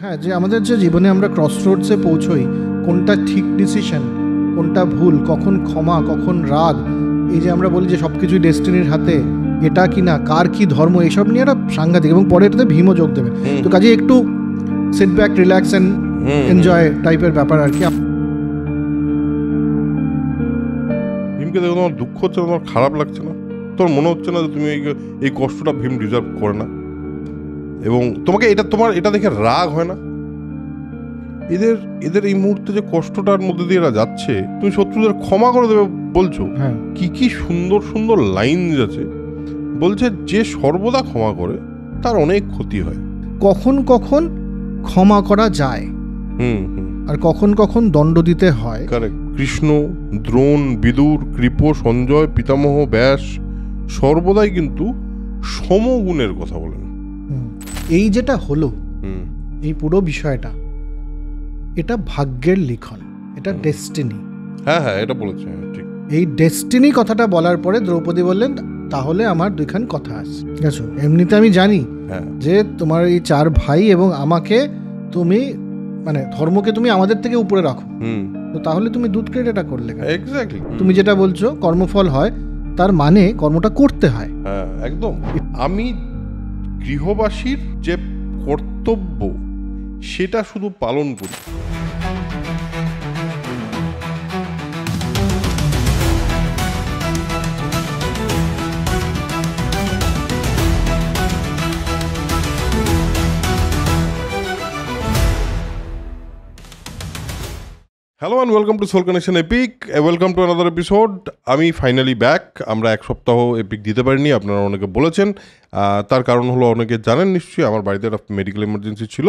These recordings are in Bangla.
হ্যাঁ, যে আমাদের যে জীবনে আমরা ক্রসরোডসে পৌঁছই, কোনটা ঠিক ডিসিশন, কোনটা ভুল, কখন ক্ষমা, কখন রাগ, এই যে আমরা বলি যে সব কিছুই ডেস্টিনির হাতে, এটা কি না, কার কি ধর্ম, এইসব নিয়ে একটা সাংঘাতিক। এবং পরে এটাতে ভীমও যোগ দেবে। তো কাজে একটু sit back, relax and enjoy টাইপের ব্যাপার আর কি। ভীমকে দেখো তোমার দুঃখ হচ্ছে, তোমার খারাপ লাগছে না? তোর মনে হচ্ছে না যে তুমি এই কষ্টটা ভীম ডিজার্ভ করে না? এবং তোমাকে এটা দেখে রাগ হয় না? এদের এই মুহূর্তে যে কষ্টটার মধ্যে দিয়ে এরা যাচ্ছে, তুমি শত্রুদের ক্ষমা করে দেবে বলছো। হ্যাঁ, কি সুন্দর সুন্দর লাইন আছে। বলছে যে সর্বদা ক্ষমা করে তার অনেক ক্ষতি হয়। কখন কখন ক্ষমা করা যায়, আর কখন কখন দণ্ড দিতে হয়। কারেক্ট। কৃষ্ণ, দ্রোণ, বিদুর, কৃপ, সঞ্জয়, পিতামহ, ব্যাস সর্বদাই কিন্তু সমগুণের কথা বলেন। এই যেটা হলো, এই পুরো বিষয়টা, এটা ভাগ্যের লিখন, এটা ডেস্টিনি। হ্যাঁ, এটা বলেছে, ঠিক। এই ডেস্টিনি কথাটা বলার পরে দ্রৌপদী বললেন, তাহলে আমার দুইখান কথা আছে। ঠিক আছে, এমনিতে আমি জানি যে তোমার এই 4 ভাই এবং আমাকে তুমি, মানে ধর্মকে তুমি আমাদের থেকে উপরে রাখো, তো তাহলে তুমি দুধ কেটে এটা করলে কেন? এক্স্যাক্টলি। তুমি যেটা বলছো কর্মফল হয়, তার মানে কর্মটা করতে হয়। হ্যাঁ, একদম। আমি গৃহবাসীর যে কর্তব্য সেটা শুধু পালন করি। Hello and welcome to Soul Connection Epic, welcome to another episode. আমি ফাইনালি ব্যাক। আমরা এক সপ্তাহ এপিক দিতে পারিনি, আপনারা অনেকে বলেছেন। তার কারণ হলো, অনেকে জানেন নিশ্চয়ই, আমার বাড়িতে একটা মেডিকেল এমার্জেন্সি ছিল।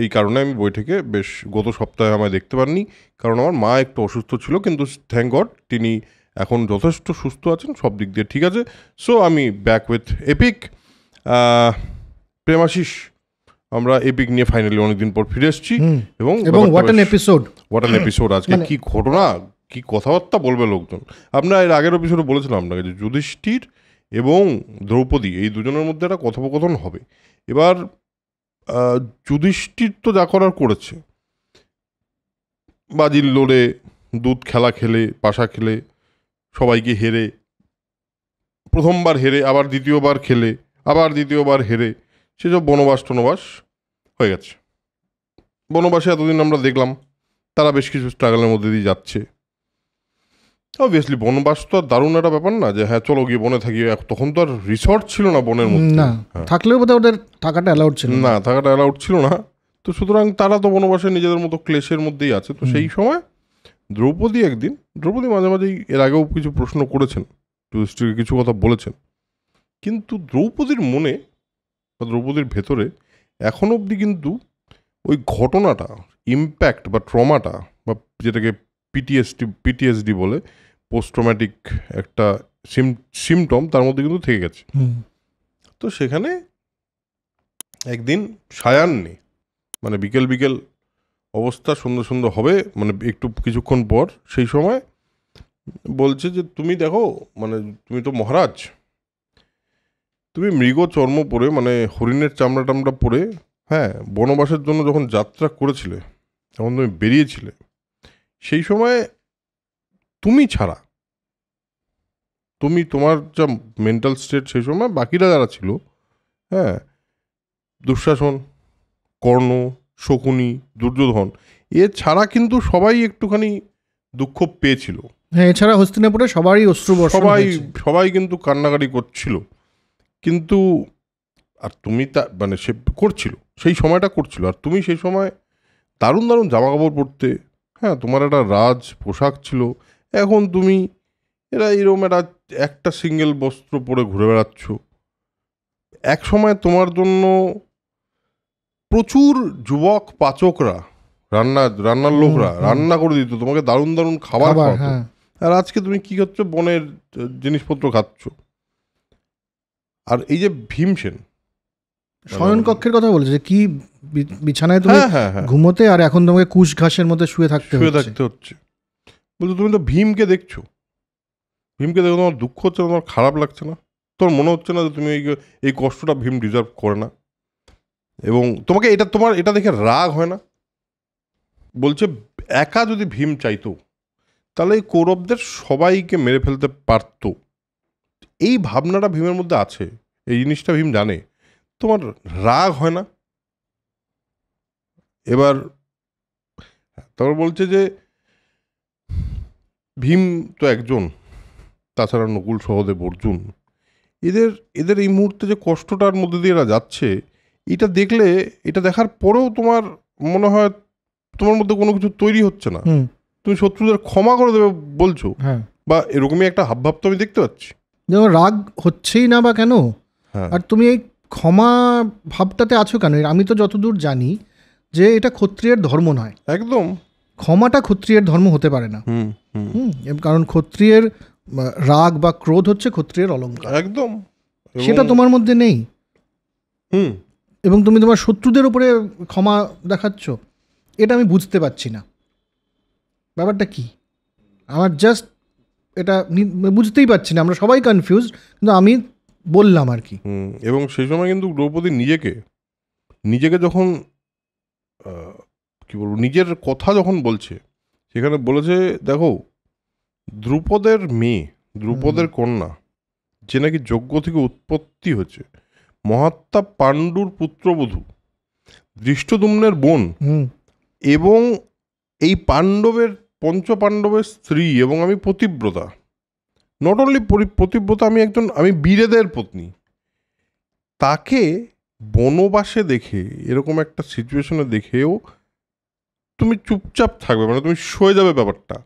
এই কারণে আমি বইটাকে বেশ গত সপ্তাহে আমায় দেখতে পারিনি, কারণ আমার মা একটু অসুস্থ ছিল। কিন্তু থ্যাংক গড তিনি এখন যথেষ্ট সুস্থ আছেন, সব দিক দিয়ে ঠিক আছে। সো আমি ব্যাক উইথ এপিক। প্রেমাশিস, আমরা এপিক নিয়ে ফাইনালি অনেকদিন পর ফিরে এসেছি। এবং হোয়াট অ্যান এপিসোড আজকে, কি ঘটনা, কি কথাবার্তা বলবে লোকজন। আমরা এর আগের এপিসোডে বলেছিলাম আপনাকে যে যুধিষ্ঠির এবং দ্রৌপদী এই দুজনের মধ্যে একটা কথোপকথন হবে। এবার যুধিষ্ঠির তো যা করার করেছে, বাজির লড়ে, দুধ খেলা খেলে, পাশা খেলে, সবাইকে হেরে, প্রথমবার হেরে, আবার দ্বিতীয়বার খেলে, আবার দ্বিতীয়বার হেরে, সেসব বনবাস টনবাস হয়ে গেছে। বনবাসে এতদিন আমরা দেখলাম তারা বেশ কিছু স্ট্রাগলের মধ্যে দিয়ে যাচ্ছে। অবভিয়াসলি বনবাস তো আর দারুণ একটা ব্যাপার না যে হ্যাঁ চলো গিয়ে বনে থাকি। তখন তো আর রিসর্ট ছিল না বনের মধ্যে, না থাকলেও বোধহয় ওদের থাকাটা অ্যালাউড ছিল না, থাকাটা অ্যালাউড ছিল না। তো সুতরাং তারা তো বনবাসে নিজেদের মতো ক্লেশের মধ্যেই আছে। তো সেই সময় দ্রৌপদী মাঝে মাঝেই এর আগেও কিছু প্রশ্ন করেছেন, যুধিষ্ঠিরকে কিছু কথা বলেছেন, কিন্তু দ্রৌপদীর মনে বা দ্রৌপদীর ভেতরে এখন অবধি কিন্তু ওই ঘটনাটা, ইম্প্যাক্ট বা ট্রমাটা, বা যেটাকে পিটিএসডি বলে, পোস্ট ট্রমাটিক একটা সিমটম, তার মধ্যে কিন্তু থেকে গেছে। তো সেখানে একদিন সায়াহ্নে, মানে বিকেল অবস্থা, সন্ধ্যা হবে, মানে একটু কিছুক্ষণ পর, সেই সময় বলছে যে তুমি দেখো, মানে তুমি তো মহারাজ, তুমি মৃগ চর্ম পরে, মানে হরিণের চামড়া টামড়া পরে, হ্যাঁ, বনবাসের জন্য যখন যাত্রা করেছিলে, যখন তুমি বেরিয়েছিলে, সেই সময় তুমি ছাড়া, তোমার যা মেন্টাল স্টেট সেই সময়, বাকিরা যারা ছিল, হ্যাঁ, দুঃশাসন, কর্ণ, শকুনি, দুর্যোধন, ছাড়া কিন্তু সবাই একটুখানি দুঃখ পেয়েছিল। হ্যাঁ, এছাড়া হস্তিনাপুরে সবারই অশ্রু বর্ষণ, সবাই কিন্তু কান্নাকাটি করছিল। কিন্তু আর তুমি মানে সে করছিল, সেই সময়টা করছিল, আর তুমি সেই সময় দারুণ দারুণ জামা কাপড় পরতে, হ্যাঁ, তোমার একটা রাজ পোশাক ছিল। এখন তুমি এরকম একটা সিঙ্গেল বস্ত্র পরে ঘুরে বেড়াচ্ছ। এক সময় তোমার জন্য প্রচুর যুবক পাচকরা, রান্নার লোকরা রান্না করে দিত, তোমাকে দারুণ দারুণ খাবার খাওয়াতো। আর আজকে তুমি কি খাচ্ছ? বনের জিনিসপত্র খাচ্ছ। আর এই যে ভীমসেন শয়ন কক্ষের কথা বলেছে, যে কি বিছানায় তুমি ঘুমোতে, আর এখন তোমাকে কুশ ঘাসের মধ্যে শুয়ে থাকতে হচ্ছে। বলছো তুমি তো ভীমকে দেখো, তোমার দুঃখ হচ্ছে, তোমার খারাপ লাগছে না? তোর মনে হচ্ছে না যে তুমি এই কষ্টটা ভীম ডিজার্ভ করে না? এবং তোমাকে এটা দেখে রাগ হয় না? বলছে একা যদি ভীম চাইতো তাহলে এই কৌরবদের সবাইকে মেরে ফেলতে পারত। এই ভাবনাটা ভীমের মধ্যে আছে, এই জিনিসটা ভীম জানে। তোমার রাগ হয় না? এবার তারপর বলছে যে ভীম তো একজন, তাছাড়া নকুল সহদেব অর্জুন, এদের এই মুহূর্তে যে কষ্টটার মধ্যে দিয়ে এরা যাচ্ছে, এটা দেখলে, এটা দেখার পরেও তোমার মনে হয় তোমার মধ্যে কোনো কিছু তৈরি হচ্ছে না। তুমি শত্রুদের ক্ষমা করে দেবে বলছো, হ্যাঁ, বা এরকমই একটা হাবভাব তো আমি দেখতে পাচ্ছি। যেমন রাগ হচ্ছেই না বা কেন, হ্যাঁ, আর তুমি এই ক্ষমা ভাবটাতে আছো কেন? আমি তো যতদূর জানি যে এটা ক্ষত্রিয়ের ধর্ম নয়, একদম। ক্ষমাটা ক্ষত্রিয়ের ধর্ম হতে পারে না। হুম হুম কারণ ক্ষত্রিয়ের রাগ বা ক্রোধ হচ্ছে ক্ষত্রিয়ের অলংকার, একদম। সেটা তোমার মধ্যে নেই। হুম এবং তুমি তোমার শত্রুদের উপরে ক্ষমা দেখাচ্ছ, এটা আমি বুঝতে পারছি না ব্যাপারটা কি। আমার জাস্ট এটা বুঝতেই পারছি না, আমরা সবাই কনফিউজ, কিন্তু আমি বললাম আর কি। এবং সেই সময় কিন্তু দ্রৌপদী নিজেকে যখন কি বলবো, নিজের কথা যখন বলছে, সেখানে বলেছে দেখো, দ্রুপদের মেয়ে, দ্রুপদের কন্যা, যে নাকি যজ্ঞ থেকে উৎপত্তি হচ্ছে, মহাত্মা পাণ্ডুর পুত্রবধূ, দৃষ্টদ্যুম্নের বোন, এবং এই পঞ্চপাণ্ডবের স্ত্রী, এবং আমি পতিব্রতা, নট অনলি পতিব্রতা, আমি বীরেদের পত্নী, তাকে বনবাসে দেখে, এরকম একটা সিচুয়েশনে দেখেও তুমি চুপচাপ থাকবে, মানে তুমি সয়ে যাবে ব্যাপারটা,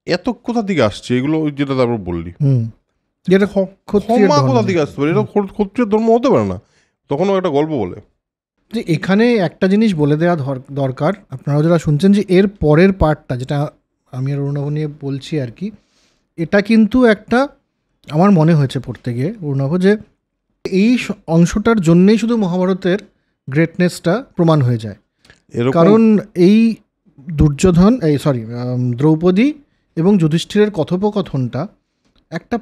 এত কোথা থেকে আসছে এগুলো? যেটা তারপর বললি, যেটা ক্ষমা কোথা থেকে আসতে পারে? এটা ক্ষত্রিয় ধর্ম হতে পারে না। তখনও একটা গল্প বলে যে এখানে একটা জিনিস বলে দেওয়া দরকার, আপনারা যারা শুনছেন, যে এর পরের পার্টটা যেটা আমি আর অরুণাভ নিয়ে বলছি আর কি, এটা কিন্তু একটা, আমার মনে হয়েছে পড়তে গিয়ে অরুণাভ, যে এই অংশটার জন্যেই শুধু মহাভারতের গ্রেটনেসটা প্রমাণ হয়ে যায়। কারণ এই দ্রৌপদী এবং যুধিষ্ঠিরের কথোপকথনটা একটা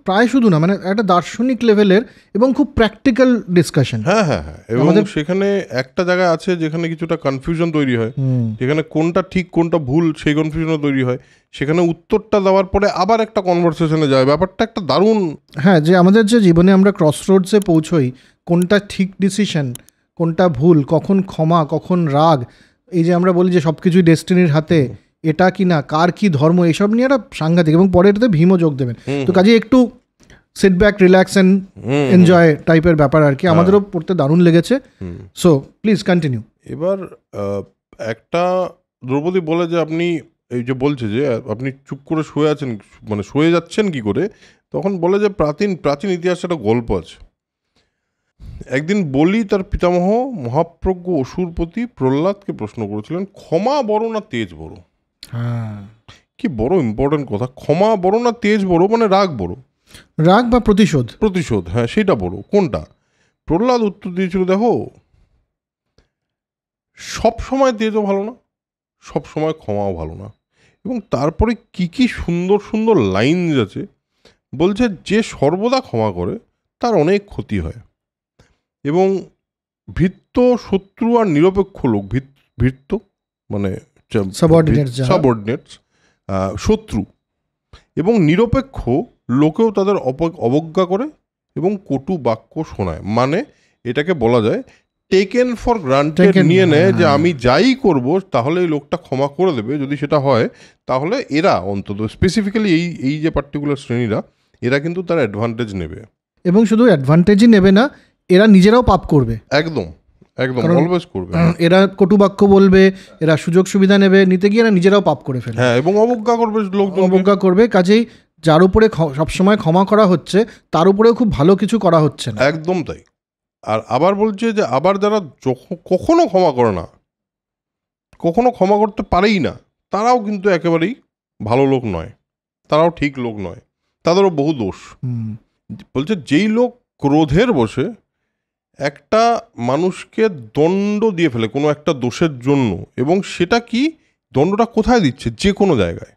প্রায় শুধু না, মানে একটা দার্শনিক লেভেলের এবং খুব প্র্যাকটিক্যাল ডিসকাশন। হ্যাঁ হ্যাঁ হ্যাঁ, এবং সেখানে একটা জায়গা আছে যেখানে কিছুটা কনফিউশন তৈরি হয়, যেখানে কোনটা ঠিক কোনটা ভুল সেই কনফিউশনও তৈরি হয়, সেখানে উত্তরটা দেওয়ার পরে আবার একটা কনভারসেশনে যায়, ব্যাপারটা একটা দারুণ। হ্যাঁ, যে আমাদের যে জীবনে আমরা ক্রসরোডসে পৌঁছই, কোনটা ঠিক ডিসিশন, কোনটা ভুল, কখন ক্ষমা, কখন রাগ, এই যে আমরা বলি যে সব কিছুই ডেস্টিনির হাতে, এটা কি না, কার কি ধর্ম, এইসব নিয়ে একটা সাংঘাতিক, এবং পরে এটাতে ভীমও যোগ দেবেন। তো কাজে একটু sit back, relax and enjoy টাইপের ব্যাপার আর কি। আমাদেরও পড়তে দারুণ লেগেছে। So please continue. এবার একটা দ্রৌপদী বলে যে আপনি এই যে বলছে যে আপনি চুপ করে শুয়ে আছেন, মানে শুয়ে যাচ্ছেন কি করে, তখন বলে যে প্রাচীন ইতিহাসে একটা গল্প আছে। একদিন বলি তার পিতামহ মহাপ্রজ্ঞ অসুরপতি প্রহ্লাদকে প্রশ্ন করেছিলেন, ক্ষমা বড় না তেজ বড়? কি বড় ইম্পর্টেন্ট কথা, ক্ষমা বড় না তেজ বড়, মানে রাগ বড়, রাগ বা প্রতিশোধ, হ্যাঁ সেটা বড়, কোনটা? প্রহ্লাদ উত্তর দিয়েছিল, দেখো, সব সময় তেজও ভালো না, সব সময় ক্ষমাও ভালো না। এবং তারপরে কি সুন্দর সুন্দর লাইন আছে, বলছে যে সর্বদা ক্ষমা করে তার অনেক ক্ষতি হয়, এবং ভৃত্য, শত্রু আর নিরপেক্ষ লোক, ভৃত্য মানে সাবঅর্ডিনেটস, শত্রু এবং নিরপেক্ষ লোকেও তাদের অবজ্ঞা করে এবং কটু বাক্য শোনায়। মানে এটাকে বলা যায় টেকেন ফর গ্রান্টেড নিয়ে নেয় যে আমি যাই করব তাহলে এই লোকটা ক্ষমা করে দেবে, যদি সেটা হয় তাহলে এরা অন্তত স্পেসিফিক্যালি এই যে পার্টিকুলার শ্রেণীরা, এরা কিন্তু তার অ্যাডভান্টেজ নেবে, এবং শুধু অ্যাডভান্টেজই নেবে না, এরা নিজেরাও পাপ করবে, একদম অলওয়েজ করবে। এরা কটুবাক্য বলবে, এরা সুযোগ সুবিধা নেবে, নিতে গিয়ে এরা নিজেরাও পাপ করে ফেলবে, হ্যাঁ, এবং অবজ্ঞা করবে। কাজেই যার উপরে সবসময় ক্ষমা করা হচ্ছে তার উপরেও খুব ভালো কিছু করা হচ্ছে না। একদম তাই। আর আবার বলছে যে আবার যারা কখনো ক্ষমা করে না, কখনো ক্ষমা করতে পারেই না, তারাও কিন্তু একেবারেই ভালো লোক নয়, তারাও ঠিক লোক নয়, তাদেরও বহু দোষ। বলছে যেই লোক ক্রোধের বসে একটা মানুষকে দণ্ড দিয়ে ফেলে কোনো একটা দোষের জন্য, এবং সেটা কি দণ্ডটা কোথায় দিচ্ছে, যে কোনো জায়গায়,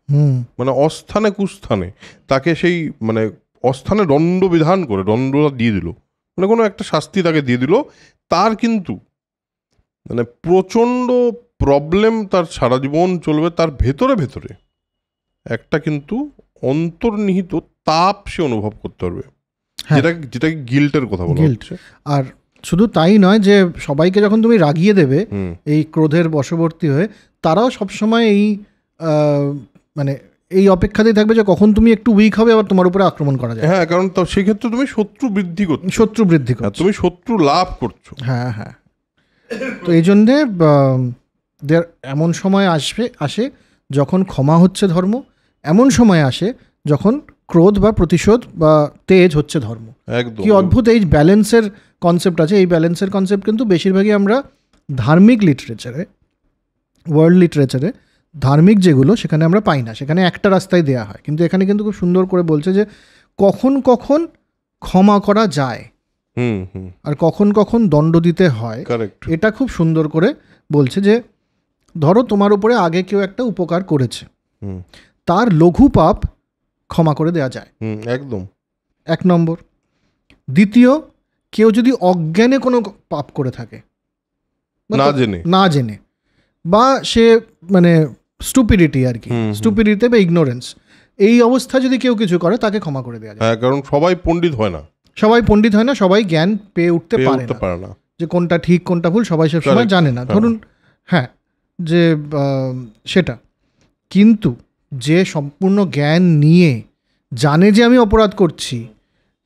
মানে অস্থানে কুস্থানে তাকে সেই মানে অস্থানে দণ্ড বিধান করে দণ্ডটা দিয়ে দিল, মানে কোনো একটা শাস্তি তাকে দিয়ে দিল, তার কিন্তু মানে প্রচণ্ড প্রবলেম তার সারা জীবন চলবে, তার ভেতরে ভেতরে একটা কিন্তু অন্তর্নিহিত তাপ সে অনুভব করতে পারবে, যেটাকে গিল্টের কথা বলা হচ্ছে। আর শুধু তাই নয় যে সবাইকে যখন তুমি রাগিয়ে দেবে এই ক্রোধের বশবর্তী হয়ে, তারাও সবসময় এই মানে এই অপেক্ষাতেই থাকবে যে কখন তুমি একটু উইক হবে আবার তোমার উপরে আক্রমণ করা যায়। হ্যাঁ, কারণ তো সেক্ষেত্রে তুমি শত্রু বৃদ্ধি করছো, তুমি শত্রু লাভ করছো। হ্যাঁ হ্যাঁ। তো এই জন্যে এমন সময় আসে যখন ক্ষমা হচ্ছে ধর্ম, এমন সময় আসে যখন ক্রোধ বা প্রতিশোধ বা তেজ হচ্ছে ধর্ম। একদম কি অদ্ভুত এই ব্যালেন্সের কনসেপ্ট আছে। এই ব্যালেন্সের কনসেপ্ট কিন্তু বেশিরভাগই আমরা ধার্মিক লিটারেচারে, ওয়ার্ল্ড লিটারেচারে ধার্মিক যেগুলো সেখানে আমরা পাই না, সেখানে একটা রাস্তায় দেয়া হয়। কিন্তু এখানে কিন্তু খুব সুন্দর করে বলছে যে কখন কখন ক্ষমা করা যায় আর কখন কখন দণ্ড দিতে হয়। এটা খুব সুন্দর করে বলছে যে ধরো তোমার উপরে আগে কেউ একটা উপকার করেছে, তার লঘু পাপ ক্ষমা করে দেয়া যায়, একদম 1 নম্বর। দ্বিতীয়, কেউ যদি অজ্ঞানে কোনো পাপ করে থাকে, না জেনে বা সে মানে স্টুপিডিটি আর কি, স্টুপিডিটি বা ইগনোরেন্স, এই অবস্থা যদি কেউ কিছু করে তাকে ক্ষমা করে দেওয়া যায়। কারণ সবাই পণ্ডিত হয় না, সবাই জ্ঞান পেয়ে উঠতে পারে না যে কোনটা ঠিক কোনটা ভুল, সবাই সব সময় জানে না। ধরুন হ্যাঁ, যে সেটা, কিন্তু যে সম্পূর্ণ জ্ঞান নিয়ে জানে যে আমি অপরাধ করছি,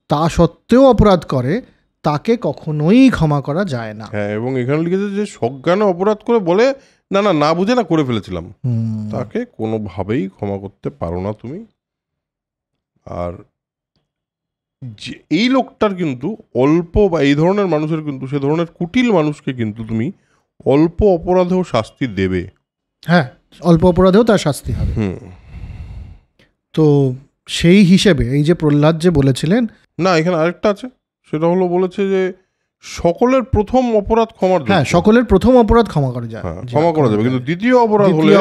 তা সত্ত্বেও অপরাধ করে, তাকে কখনোই ক্ষমা করা যায় না। হ্যাঁ, এবং এখানে লিখেছে যে সজ্ঞানে অপরাধ করে বলে না বুঝে না করে ফেলেছিলাম, তাকে কোনোভাবেই ক্ষমা করতে পারো না তুমি। আর এই লোকটার কিন্তু অল্প, বা এই ধরনের মানুষের কিন্তু, সে ধরনের কুটিল মানুষকে কিন্তু তুমি অল্প অপরাধেও শাস্তি দেবে। হ্যাঁ, অল্প অপরাধেও তার শাস্তি হবে। তো সেই হিসেবে এই যে প্রহ্লাদ যে বলেছিলেন, না এখানে আরেকটা আছে, সেটা হলো বলেছে যে সকলের প্রথম অপরাধ ক্ষমার, হ্যাঁ সকলের প্রথম অপরাধ ক্ষমা করা যায়, ক্ষমা করা যাবে, কিন্তু দ্বিতীয় অপরাধ হলে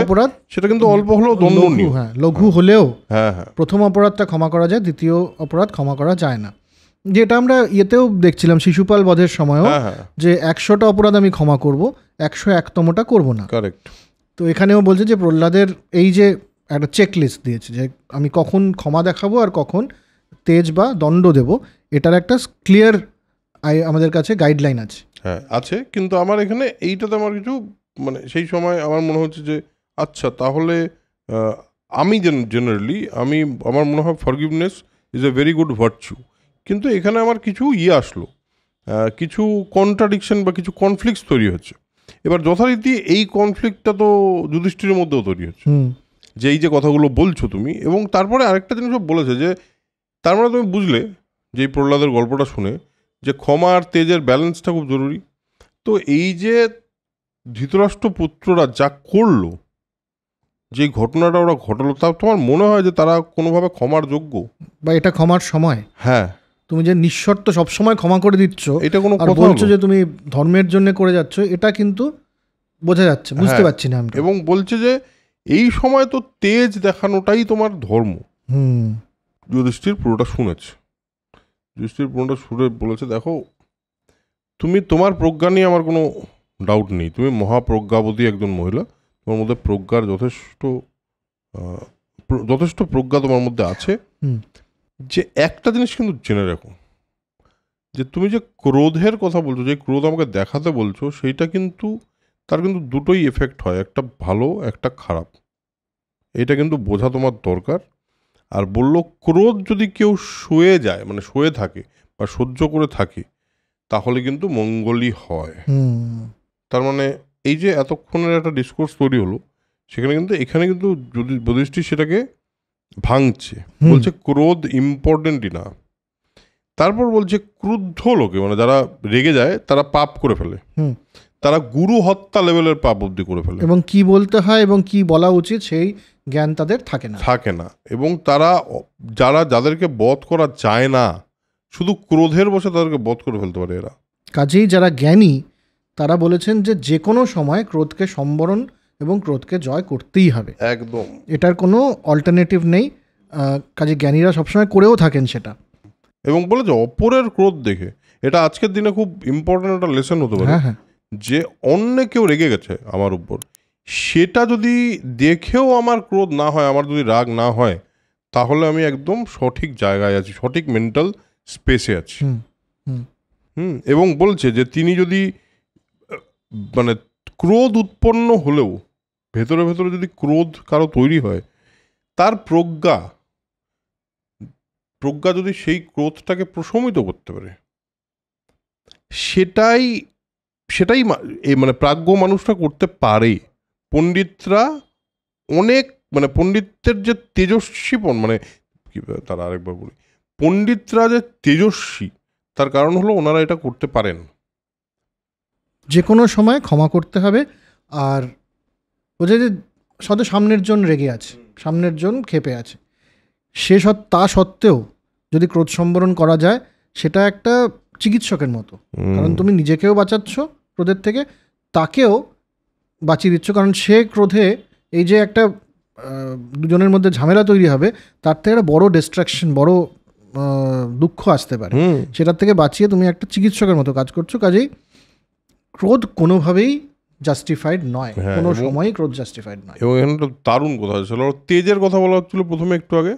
সেটা কিন্তু অল্প হলেও দণ্ডনীয়। হ্যাঁ, লঘু হলেও প্রথম অপরাধটা ক্ষমা করা যায়, দ্বিতীয় অপরাধ ক্ষমা করা যায় না। যেটা আমরা ইয়েতেও দেখছিলাম শিশুপাল বধের সময়ও, যে 100টা অপরাধ আমি ক্ষমা করব, 101তমটা করব না। কারেক্ট। তো এখানেও বলছে যে প্রহ্লাদের এই যে একটা চেকলিস্ট দিয়েছে যে আমি কখন ক্ষমা দেখাবো আর কখন তেজ বা দণ্ড দেব, এটার একটা ক্লিয়ার আমাদের কাছে গাইডলাইন আছে। হ্যাঁ আছে, কিন্তু আমার এখানে এইটাতে আমার কিছু মানে সেই সময় আমার মনে হচ্ছে যে আচ্ছা তাহলে আমি জেনারেলি আমার মনে হয় forgiveness is a very good virtue, কিন্তু এখানে আমার কিছু আসলো, কিছু কন্ট্রাডিকশন বা কিছু কনফ্লিক্টস তৈরি হচ্ছে। এবার যথারীতি এই কনফ্লিক্টটা তো যুধিষ্ঠিরের মধ্যেও তৈরি হচ্ছে, যে এই যে কথাগুলো বলছো তুমি। এবং তারপরে আরেকটা জিনিসও বলেছে যে তার মানে তুমি বুঝলে যে এই প্রহ্লাদের গল্পটা শুনে যে ক্ষমা আর তেজের ব্যালেন্সটা খুব জরুরি। তো এই যে ধৃতরাষ্ট্র পুত্ররা যা করলো, যে ঘটনাটা ওরা ঘটালো, তা তোমার মনে হয় যে তারা কোনোভাবে ক্ষমার যোগ্য, বা এটা ক্ষমার সময়? হ্যাঁ, তুমি যে নিঃশর্ত সবসময় ক্ষমা করে দিচ্ছ, এটা কোনো কথা বলছো যে তুমি ধর্মের জন্য করে যাচ্ছ, এটা কিন্তু বোঝা যাচ্ছে, বুঝতে পারছি না আমি। এবং বলছে যে এই সময় তো তেজ দেখানোটাই তোমার ধর্ম। যুধিষ্ঠির পুরোটা শুনেছে, যুধিষ্ঠির পুরোটা শুনে বলেছে দেখো তুমি, তোমার প্রজ্ঞা নিয়ে আমার কোনো ডাউট নেই, তুমি মহাপ্রজ্ঞাবতী একজন মহিলা, তোমার মধ্যে প্রজ্ঞার যথেষ্ট প্রজ্ঞা তোমার মধ্যে আছে। যে একটা জিনিস কিন্তু জেনে রাখো, যে তুমি যে ক্রোধের কথা বলছো, যে ক্রোধ আমাকে দেখাতে বলছো, সেইটা কিন্তু তার কিন্তু দুটোই এফেক্ট হয়, একটা ভালো একটা খারাপ, এটা কিন্তু বোঝা তোমার দরকার। আর বলল ক্রোধ যদি কেউ শুয়ে যায়, মানে শুয়ে থাকে বা সহ্য করে থাকে, তাহলে কিন্তু মঙ্গলই হয়। তার মানে এই যে এতক্ষণের একটা ডিসকোর্স তৈরি হলো, সেখানে কিন্তু এখানে কিন্তু যুধিষ্ঠির সেটাকে ভাঙছে, বলছে ক্রোধ ইম্পর্টেন্টই না। তারপর বলছে ক্রুদ্ধ লোকে, মানে যারা রেগে যায় তারা পাপ করে ফেলে, তারা গুরু হত্যা লেভেলের পাপ অব্দি করে ফেলে, এবং কি বলতে হয় এবং কি বলা উচিত সেই জ্ঞান তাদের থাকে না। এবং তারা যাদেরকে বধ করা যায় না, শুধু ক্রোধের বসে তাদেরকে বধ করে ফেলতে পারে এরা। কাজেই যারা জ্ঞানী তারা বলেছেন যে কোনো সময় ক্রোধকে সম্বরণ এবং ক্রোধকে জয় করতেই হবে, একদম, এটার কোনো অল্টারনেটিভ নেই। কাজে জ্ঞানীরা সবসময় করেও থাকেন সেটা। এবং বলে যে অপরের ক্রোধ দেখে, এটা আজকের দিনে খুব ইম্পর্টেন্ট একটা লেসন হতে পারে, হ্যাঁ হ্যাঁ যে অন্য কেউ রেগে গেছে আমার উপর, সেটা যদি দেখেও আমার ক্রোধ না হয়, আমার যদি রাগ না হয়, তাহলে আমি একদম সঠিক জায়গায় আছি, সঠিক মেন্টাল স্পেসে আছি। হুম হুম এবং বলছে যে তিনি যদি মানে ক্রোধ উৎপন্ন হলেও ভেতরে ভেতরে যদি ক্রোধ কারো তৈরি হয়, তার প্রজ্ঞা যদি সেই ক্রোধটাকে প্রশমিত করতে পারে, সেটাই সেটাই মানে প্রাজ্ঞ মানুষটা করতে পারে। পণ্ডিতরা অনেক মানে পণ্ডিতদের যে তেজস্বীপন, মানে কি তারা আরেকবার বলি, পণ্ডিতরা যে তেজস্বী তার কারণ হলো ওনারা এটা করতে পারেন। যে কোনো সময় ক্ষমা করতে হবে। আর বোঝা যে হয়তো সামনের জন রেগে আছে, সামনের জন ক্ষেপে আছে, তা সত্ত্বেও যদি ক্রোধ সম্বরণ করা যায়, সেটা একটা চিকিৎসকের মতো। কারণ তুমি নিজেকেও বাঁচাচ্ছ ক্রোধের থেকে, তাকেও বাঁচিয়ে দিচ্ছ। কারণ সে ক্রোধে এই যে একটা দুজনের মধ্যে ঝামেলা তৈরি হবে, তার থেকে একটা বড় ডিস্ট্রাকশন, বড় দুঃখ আসতে পারে। সেটার থেকে বাঁচিয়ে তুমি একটা চিকিৎসকের মতো কাজ করছো। কাজেই ক্রোধ কোনোভাবেই জাস্টিফাইড নয়, কোনো সময়ই ক্রোধ জাস্টিফাইড নয়। এবং এখানে একটা দারুণ কথা ছিল, তেজের কথা বলা হচ্ছিল প্রথমে একটু আগে।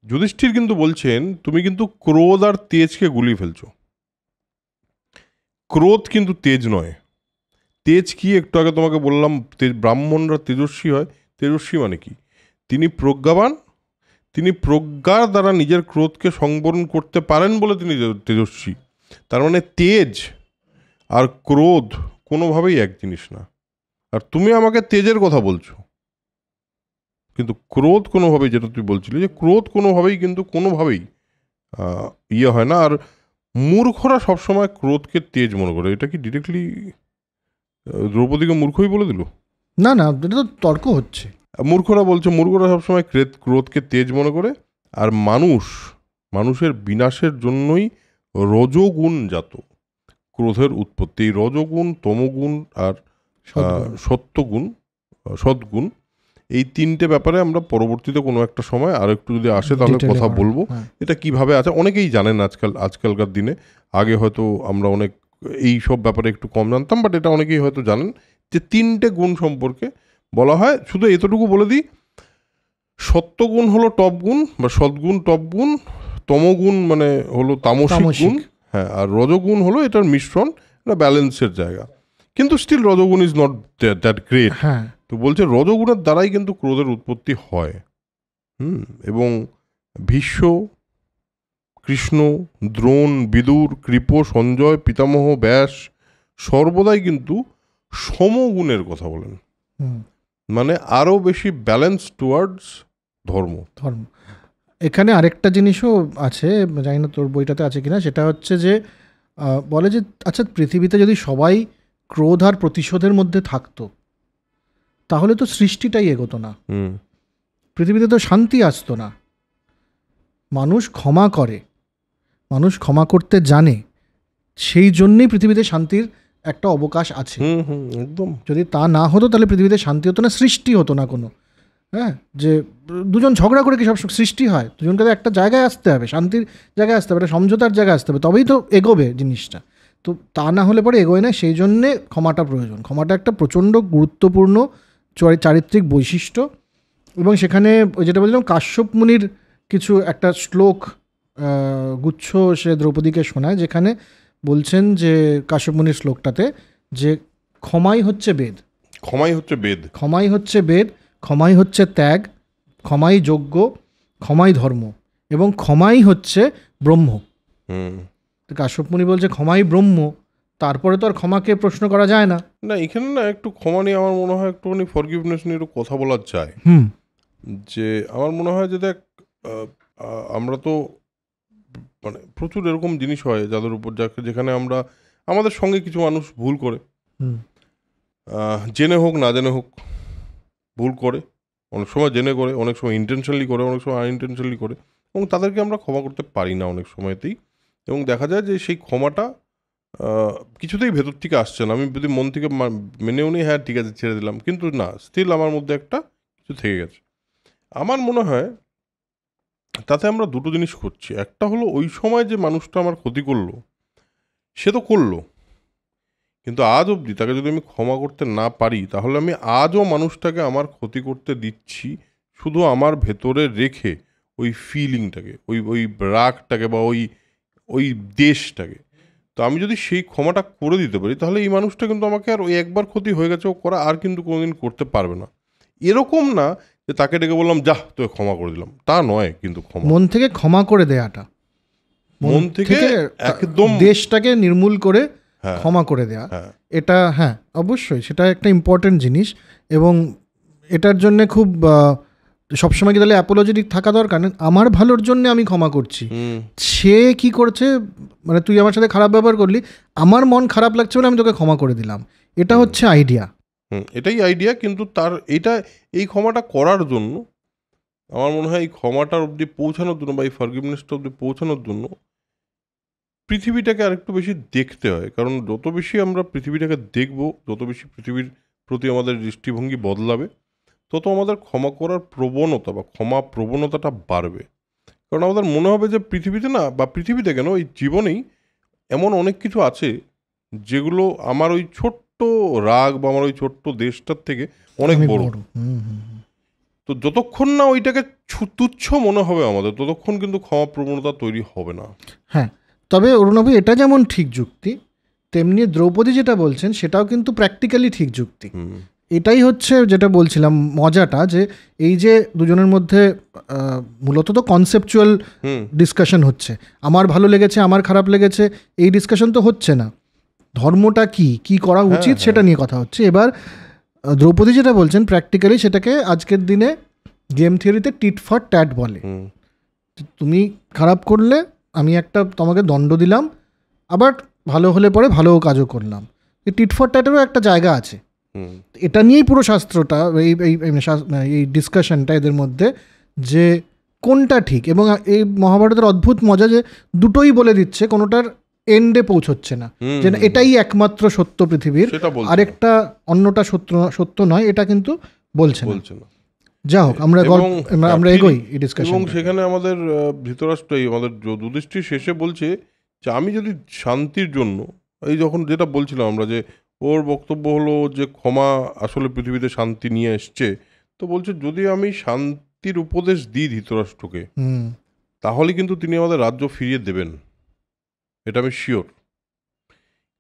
যুধিষ্ঠির কিন্তু বলছেন তুমি কিন্তু ক্রোধ আর তেজকে গুলিয়ে ফেলছো। ক্রোধ কিন্তু তেজ নয়। তেজ কি একটু আগে তোমাকে বললাম, ব্রাহ্মণরা তেজস্বী হয়। তেজস্বী মানে কি? তিনি প্রজ্ঞাবান, তিনি প্রজ্ঞার দ্বারা নিজের ক্রোধকে সংবরণ করতে পারেন বলে তিনি তেজস্বী। তার মানে তেজ আর ক্রোধ কোনোভাবেই এক জিনিস না। আর তুমি আমাকে তেজের কথা বলছো, কিন্তু ক্রোধ কোনোভাবেই, যেটা তুই বলছিলি যে ক্রোধ কোনোভাবেই কিন্তু কোনোভাবেই ইয়ে হয় না। আর মূর্খরা সবসময় ক্রোধকে তেজ মনে করে। এটা কি ডিরেক্টলি দ্রৌপদীকে মূর্খই বলে দিল? না না, এটা তো তর্ক হচ্ছে। মূর্খরা বলছে, মূর্খরা সবসময় ক্রোধকে তেজ মনে করে। আর মানুষের বিনাশের জন্যই রজোগুণ জাত ক্রোধের উৎপত্তি। রজোগুণ, তমোগুণ আর সৎগুণ, এই তিনটে ব্যাপারে আমরা পরবর্তীতে কোনো একটা সময় আর একটু যদি আসে তাহলে কথা বলবো। এটা কিভাবে আছে অনেকেই জানেন আজকালকার দিনে। আগে হয়তো আমরা অনেক এই সব ব্যাপারে একটু কম জানতাম, বাট এটা অনেকেই হয়তো জানেন যে তিনটে গুণ সম্পর্কে বলা হয়। শুধু এতটুকু বলে দিই, সত্যগুণ হলো টপ গুণ বা সদ্গুণ টপ গুণ, তমগুণ মানে হলো তামসিক গুণ, হ্যাঁ, আর রজগুণ হলো এটার মিশ্রণ, এটা ব্যালেন্সের জায়গা। কিন্তু স্টিল রজগুণ ইজ নট দ্যাট গ্রেট। তো বলছে রজগুণের দ্বারাই কিন্তু ক্রোধের উৎপত্তি হয়। এবং ভীষ্ম, কৃষ্ণ, দ্রোণ, বিদুর, কৃপ, সঞ্জয়, পিতামহ, ব্যাস সর্বদাই কিন্তু সমগুণের কথা বলেন, মানে আরো বেশি ব্যালেন্স টুয়ার্ডস ধর্ম। এখানে আরেকটা জিনিসও আছে, জানি না তোর বইটাতে আছে কিনা, সেটা হচ্ছে যে বলে যে আচ্ছা, পৃথিবীতে যদি সবাই ক্রোধ আর প্রতিশোধের মধ্যে থাকতো, তাহলে তো সৃষ্টিটাই এগোতো না, পৃথিবীতে তো শান্তি আসতো না। মানুষ ক্ষমা করে, মানুষ ক্ষমা করতে জানে, সেই জন্যেই পৃথিবীতে শান্তির একটা অবকাশ আছে। একদম। যদি তা না হতো তাহলে পৃথিবীতে শান্তি হতো না, সৃষ্টি হতো না কোনো। হ্যাঁ, যে দুজন ঝগড়া করে কি সব সৃষ্টি হয়? দুজনকে তো একটা জায়গায় আসতে হবে, শান্তির জায়গায় আসতে হবে, একটা সমঝোতার জায়গায় আসতে হবে, তবেই তো এগোবে জিনিসটা। তো তা না হলে পরে এগোয় না। সেই জন্যে ক্ষমাটা প্রয়োজন। ক্ষমাটা একটা প্রচণ্ড গুরুত্বপূর্ণ চারিত্রিক বৈশিষ্ট্য। এবং সেখানে ওই যেটা বলছিলাম, কাশ্যপ মুনির কিছু একটা শ্লোক গুচ্ছ সে দ্রৌপদীকে শোনায়, যেখানে বলছেন যে কাশ্যপ মুনির শ্লোকটাতে যে ক্ষমাই হচ্ছে বেদ, ক্ষমাই হচ্ছে বেদ, ক্ষমাই হচ্ছে ত্যাগ, ক্ষমাই যজ্ঞ, ক্ষমাই ধর্ম, এবং ক্ষমাই হচ্ছে ব্রহ্ম। কাশ্যপ মুনি বলছে ক্ষমাই ব্রহ্ম, তারপরে তো আর ক্ষমাকে প্রশ্ন করা যায় না। না, এখানে না একটু ক্ষমা নিয়ে আমার মনে হয় একটুখানি ফরগিভনেস নিয়ে একটু কথা বলা যায়। যে আমার মনে হয় যে দেখ, আমরা তো মানে প্রচুর এরকম জিনিস হয় যাদের উপর যেখানে আমরা আমাদের সঙ্গে কিছু মানুষ ভুল করে, জেনে হোক না জেনে হোক ভুল করে। অনেক সময় জেনে করে, অনেক সময় ইন্টেনশনালি করে, অনেক সময় আনইন্টেনশনালি করে, এবং তাদেরকে আমরা ক্ষমা করতে পারি না অনেক সময়তেই। এবং দেখা যায় যে সেই ক্ষমাটা কিছুতেই ভেতর থেকে আসছে না। আমি যদি মন থেকে মেনেও নিই, হ্যাঁ ঠিক আছে ছেড়ে দিলাম, কিন্তু না, স্টিল আমার মধ্যে একটা কিছু থেকে গেছে। আমার মনে হয় তাতে আমরা দুটো জিনিস করছি। একটা হলো ওই সময় যে মানুষটা আমার ক্ষতি করলো, সে তো করলো, কিন্তু আজ অবধি তাকে যদি আমি ক্ষমা করতে না পারি, তাহলে আমি আজও মানুষটাকে আমার ক্ষতি করতে দিচ্ছি, শুধু আমার ভেতরে রেখে ওই ফিলিংটাকে, ওই ওই রাগটাকে বা ওই ওই দেশটাকে। তো আমি যদি সেই ক্ষমাটা করে দিতে পারি, তাহলে এই মানুষটা কিন্তু আমাকে আর ওই একবার ক্ষতি হয়ে গেছে ও করা আর কিন্তু কোনোদিন করতে পারবে না। এরকম না যে তাকে ডেকে বললাম যা তোকে ক্ষমা করে দিলাম, তা নয় কিন্তু ক্ষমা। মন থেকে ক্ষমা করে দেয়াটা, মন থেকে একদম দেশটাকে নির্মূল করে হ্যাঁ, ক্ষমা করে দেয়া, হ্যাঁ, এটা হ্যাঁ অবশ্যই সেটা একটা ইম্পর্টেন্ট জিনিস। এবং এটার জন্যে খুব সবসময় কি তাহলে অ্যাপোলজেটিক থাকা দরকার না, আমার ভালোর জন্য আমি ক্ষমা করছি, সে কি করছে মানে তুই আমার সাথে খারাপ ব্যবহার করলি, আমার মন খারাপ লাগছে বলে আমি তোকে ক্ষমা করে দিলাম, এটা হচ্ছে আইডিয়া। এটাই আইডিয়া। কিন্তু তার এই ক্ষমাটা করার জন্য আমার মনে হয় এই ক্ষমাটার অবধি পৌঁছানোর জন্য বা এই ফরগিভনেসটা অবধি পৌঁছানোর জন্য পৃথিবীটাকে আরেকটু বেশি দেখতে হয়। কারণ যত বেশি আমরা পৃথিবীটাকে দেখব, যত বেশি পৃথিবীর প্রতি আমাদের দৃষ্টিভঙ্গি বদলাবে, তত আমাদের ক্ষমা করার প্রবণতা বা ক্ষমা প্রবণতাটা বাড়বে। কারণ আমাদের মনে হবে যে পৃথিবীতে না, বা পৃথিবীতে কেন, এই জীবনেই এমন অনেক কিছু আছে যেগুলো আমার ওই ছোট্ট রাগ বা আমার ওই ছোট্ট দেশটার থেকে অনেক বড়। তো যতক্ষণ না ওইটাকে তুচ্ছ মনে হবে আমাদের, ততক্ষণ কিন্তু ক্ষমা প্রবণতা তৈরি হবে না। হ্যাঁ, তবে অরুণাভি এটা যেমন ঠিক যুক্তি, তেমনি দ্রৌপদী যেটা বলছেন সেটাও কিন্তু প্র্যাকটিক্যালি ঠিক যুক্তি। এটাই হচ্ছে যেটা বলছিলাম মজাটা, যে এই যে দুজনের মধ্যে মূলত তো কনসেপচুয়াল ডিসকাশন হচ্ছে, আমার ভালো লেগেছে আমার খারাপ লেগেছে এই ডিসকাশন তো হচ্ছে না, ধর্মটা কি কি করা উচিত সেটা নিয়ে কথা হচ্ছে। এবার দ্রৌপদী যেটা বলছেন প্র্যাকটিক্যালি সেটাকে আজকের দিনে গেম থিওরিতে টিট ফর ট্যাট বলে। তুমি খারাপ করলে আমি একটা তোমাকে দণ্ড দিলাম, আবার ভালো হলে পরে ভালো কাজও করলাম, এই টিট ফর ট্যাটেরও একটা জায়গা আছে। এটা নিয়েই পুরো শাস্ত্রটা, এই ডিসকাশনটা এদের মধ্যে, যে কোনটা ঠিক। এবং এই মহাভারতের অদ্ভুত মজা যে দুটোই বলে দিচ্ছে, কোনোটার এন্ডে পৌঁছচ্ছে না, যে এটাই একমাত্র সত্য পৃথিবীর, আরেকটা অন্যটা সত্য নয়, এটা কিন্তু বলছে না। যা হোক, আমরা এগোই এই ডিসকাশন। এবং সেখানে আমাদের ধৃতরাষ্ট্রই আমাদের যুধিষ্ঠির শেষে বলছে যে আমি যদি শান্তির জন্য, এই যখন যেটা বলছিলাম আমরা, যে ওর বক্তব্য হলো যে ক্ষমা আসলে পৃথিবীতে শান্তি নিয়ে এসছে, তো বলছে যদি আমি শান্তির উপদেশ দিই ধৃতরাষ্ট্রকে, তাহলে কিন্তু তিনি আমাদের রাজ্য ফিরিয়ে দেবেন, এটা আমি শিওর।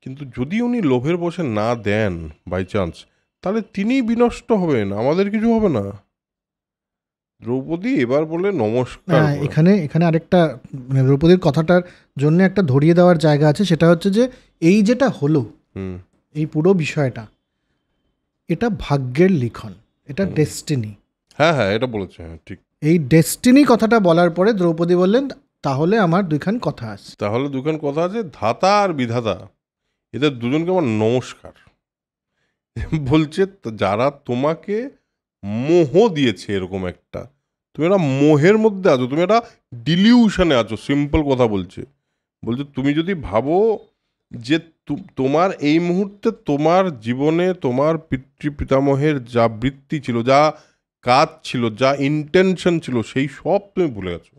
কিন্তু যদি উনি লোভের বশে না দেন বাই চান্স, তাহলে তিনিই বিনষ্ট হবেন, আমাদের কিছু হবে না। দ্রৌপদী এবার বলে নমস্কার। এখানে আরেকটা মানে দ্রৌপদীর কথাটার জন্য একটা ধরিয়ে দেওয়ার জায়গা আছে, সেটা হচ্ছে যে এই যেটা হলো, এই পুরো বিষয়টা, এটা ভাগ্যের লিখন, এটা ডেস্টিনি। হ্যাঁ হ্যাঁ, এটা বলেছে, হ্যাঁ ঠিক। এই ডেস্টিনি কথাটা বলার পরে দ্রৌপদী বললেন তাহলে আমার দুইখান কথা আছে, ধাতা আর বিধাতা, এদের দুজনকে আমার নমস্কার। বলছে যারা তোমাকে মোহ দিয়েছে, এরকম একটা, তুমি একটা মোহের মধ্যে আছো, তুমি একটা ডিলিউশনে আছো, সিম্পল কথা বলছে তুমি যদি ভাবো যে তোমার এই মুহূর্তে তোমার জীবনে তোমার পিতামহের যা বৃত্তি ছিল, যা কাজ ছিল, যা ইন্টেনশন ছিল, সেই সব তুমি ভুলে গেছো।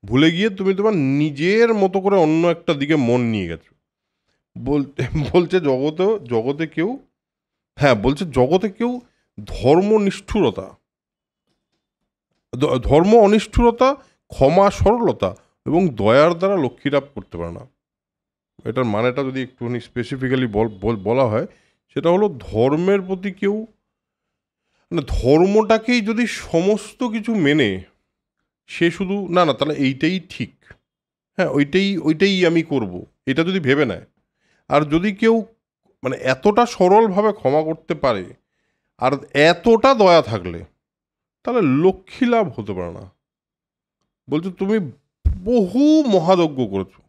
ভুলে গিয়ে তুমি তোমার নিজের মতো করে অন্য একটা দিকে মন নিয়ে গেছো। বলছে জগতে কেউ ধর্ম অনিষ্ঠুরতা, ক্ষমা সরলতা এবং দয়ার দ্বারা লক্ষ্মীলাভ করতে পারে না। এটার মানেটা যদি একটুখানি স্পেসিফিক্যালি বলা হয়, সেটা হলো ধর্মের প্রতি কেউ, মানে ধর্মটাকেই যদি সমস্ত কিছু মেনে সে শুধু না তাহলে এইটাই ঠিক, হ্যাঁ ওইটাই আমি করব, এটা যদি ভেবে নেয়, আর যদি কেউ মানে এতটা সরলভাবে ক্ষমা করতে পারে আর এতটা দয়া থাকলে, তাহলে লক্ষ্মী লাভ হতে পারে না। বলছো তুমি বহু মহাযজ্ঞ করেছো,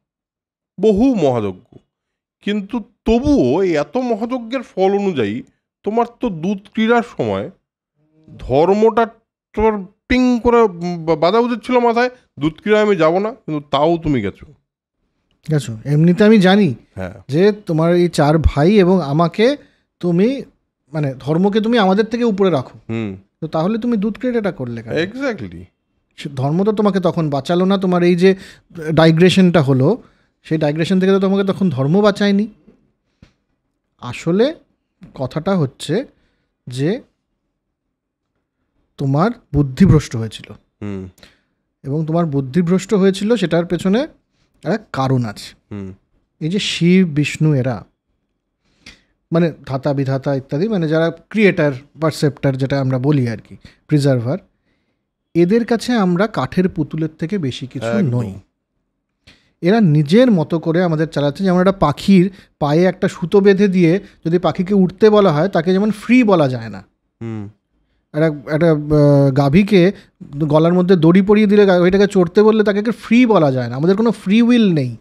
কিন্তু তবুও এত মহাযজ্ঞের ফল অনুযায়ী তোমার তো দুধ ক্রীড়ার সময় ধর্মটা তোমার পিং করে বাধা উচিত ছিল মাথায়, দুধ ক্রীড়ায় আমি যাবো না, কিন্তু তাও তুমি গেছো। এমনিতে আমি জানি যে তোমার এই 4 ভাই এবং আমাকে তুমি মানে ধর্মকে তুমি আমাদের থেকে উপরে রাখো, তো তাহলে তুমি দুধ ক্রীড়াটা করলে কেন? এক্স্যাক্টলি, ধর্ম তো তোমাকে তখন বাঁচালো না। তোমার এই যে ডাইগ্রেশনটা হলো, সেই ডাইগ্রেশন থেকে তো তোমাকে তখন ধর্ম বাঁচায়নি। আসলে কথাটা হচ্ছে যে তোমার বুদ্ধিভ্রষ্ট হয়েছিল, এবং তোমার বুদ্ধিভ্রষ্ট হয়েছিল সেটার পেছনে একটা কারণ আছে। এই যে শিব বিষ্ণু এরা মানে ধাতা বিধাতা ইত্যাদি, মানে যারা ক্রিয়েটার পারসেপ্টার যেটা আমরা বলি আর কি, প্রিজার্ভার, এদের কাছে আমরা কাঠের পুতুলের থেকে বেশি কিছু নই। এরা নিজের মতো করে আমাদের চালাচ্ছে। যেমন একটা পাখির পায়ে একটা সুতো বেঁধে দিয়ে যদি পাখিকে উঠতে বলা হয়, তাকে যেমন ফ্রি বলা যায় না। একটা গাভীকে গলার মধ্যে দড়ি পরিয়ে দিলে ওইটাকে চড়তে বললে তাকে ফ্রি বলা যায় না। আমাদের কোনো ফ্রি উইল নেই।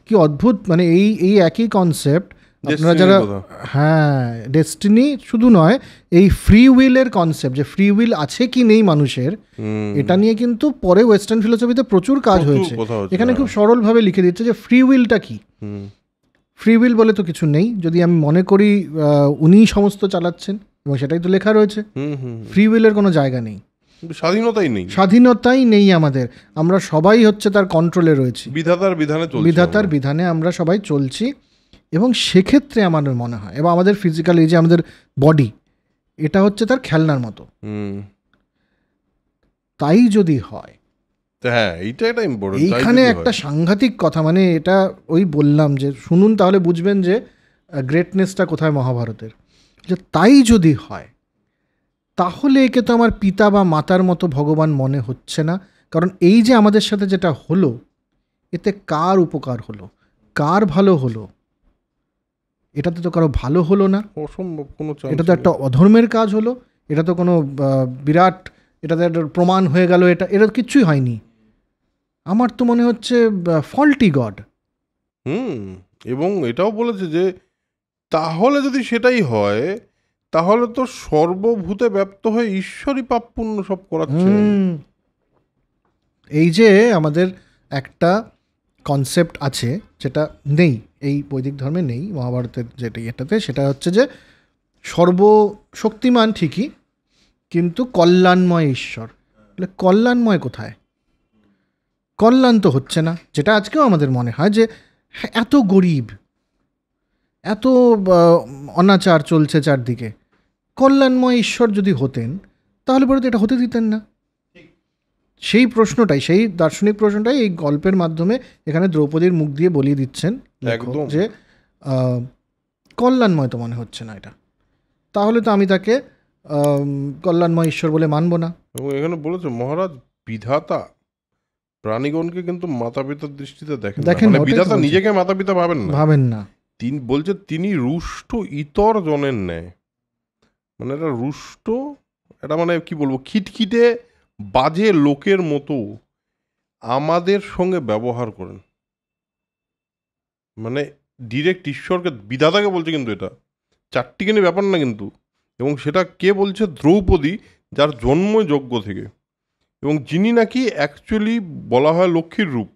কি অদ্ভুত, মানে এই একই কনসেপ্ট আপনারা যারা, হ্যাঁ, ডেস্টিনি শুধু নয়, এই ফ্রি উইলের কনসেপ্ট, যে ফ্রি উইল আছে কি নেই মানুষের, এটা নিয়ে কিন্তু পরে ওয়েস্টার্ন ফিলোসফিতে প্রচুর কাজ হয়েছে। এখানে খুব সরলভাবে লিখে দিচ্ছে যে ফ্রি উইলটা কি। ফ্রি উইল বলে তো কিছু নেই, যদি আমি মনে করি উনিই সমস্ত চালাচ্ছেন, এবং সেটাই তো লেখা রয়েছে। ফ্রি উইলের কোনো জায়গা নেই, স্বাধীনতাই নেই আমাদের। আমরা সবাই হচ্ছে তার কন্ট্রোলে রয়েছি, বিধাতার বিধানে আমরা সবাই চলছি। এবং সেক্ষেত্রে আমার মনে হয়, এবং আমাদের ফিজিক্যাল এই যে আমাদের বডি, এটা হচ্ছে তার খেলনার মতো। তাই যদি হয়, এইখানে একটা সাংঘাতিক কথা, মানে এটা ওই বললাম যে শুনুন তাহলে বুঝবেন যে গ্রেটনেসটা কোথায় মহাভারতের। যে তাই যদি হয়, তাহলে একে তো আমার পিতা বা মাতার মতো ভগবান মনে হচ্ছে না। কারণ এই যে আমাদের সাথে যেটা হলো, এতে কার উপকার হলো, কার ভালো হলো? এটাতে তো কারো ভালো হলো না, অসম্ভব। কোনো এটা তো একটা অধর্মের কাজ হলো। এটা তো কোনো বিরাট, এটাতে একটা প্রমাণ হয়ে গেল, এটা কিচ্ছুই হয়নি। আমার তো মনে হচ্ছে ফল্টি গড। এবং এটাও বলেছে যে তাহলে যদি সেটাই হয়, তাহলে তো সর্বভূতে ব্যপ্ত হয়ে ঈশ্বরই পাপ পুণ্য সব করাচ্ছে। এই যে আমাদের একটা কনসেপ্ট আছে যেটা নেই, এই বৈদিক ধর্মে নেই, মহাভারতের যেটা এটাতে, সেটা হচ্ছে যে সর্বশক্তিমান ঠিকই, কিন্তু কল্যাণময় ঈশ্বর। বলে কল্যাণময় কোথায়? কল্যাণ তো হচ্ছে না। যেটা আজকেও আমাদের মনে হয় যে এত গরিব, এত অনাচার চলছে চারদিকে, কল্যাণময় ঈশ্বর যদি হতেন তাহলে পরে তো এটা হতে দিতেন না। সেই প্রশ্নটাই, সেই দার্শনিক প্রশ্নটাই এই গল্পের মাধ্যমে এখানে দ্রৌপদীর মুখ দিয়ে বলিয়ে দিচ্ছেন যে কল্যাণময় তো মনে হচ্ছে না এটা, তাহলে তো আমি তাকে কল্যাণময় ঈশ্বর বলে মানব না। এবং এখানে বলেছে মহারাজ বিধাতা প্রাণীগণকে কিন্তু মাতা পিতার দৃষ্টিতে দেখেন না। বিধাতা নিজেকে মাতা পিতা ভাবেন না। তিনি বলছে তিনি রুষ্ট ইতর জনের ন্যায়, মানে এটা রুষ্ট, এটা মানে কি বলবো, খিটখিটে বাজে লোকের মতো আমাদের সঙ্গে ব্যবহার করেন। মানে ডিরেক্ট ঈশ্বরকে, বিধাতাকে বলছে কিন্তু, এটা চারটিখানি ব্যাপার না কিন্তু। এবং সেটা কে বলছে? দ্রৌপদী, যার জন্মই যজ্ঞ থেকে, এবং যিনি নাকি অ্যাকচুয়ালি বলা হয় লক্ষ্মীর রূপ।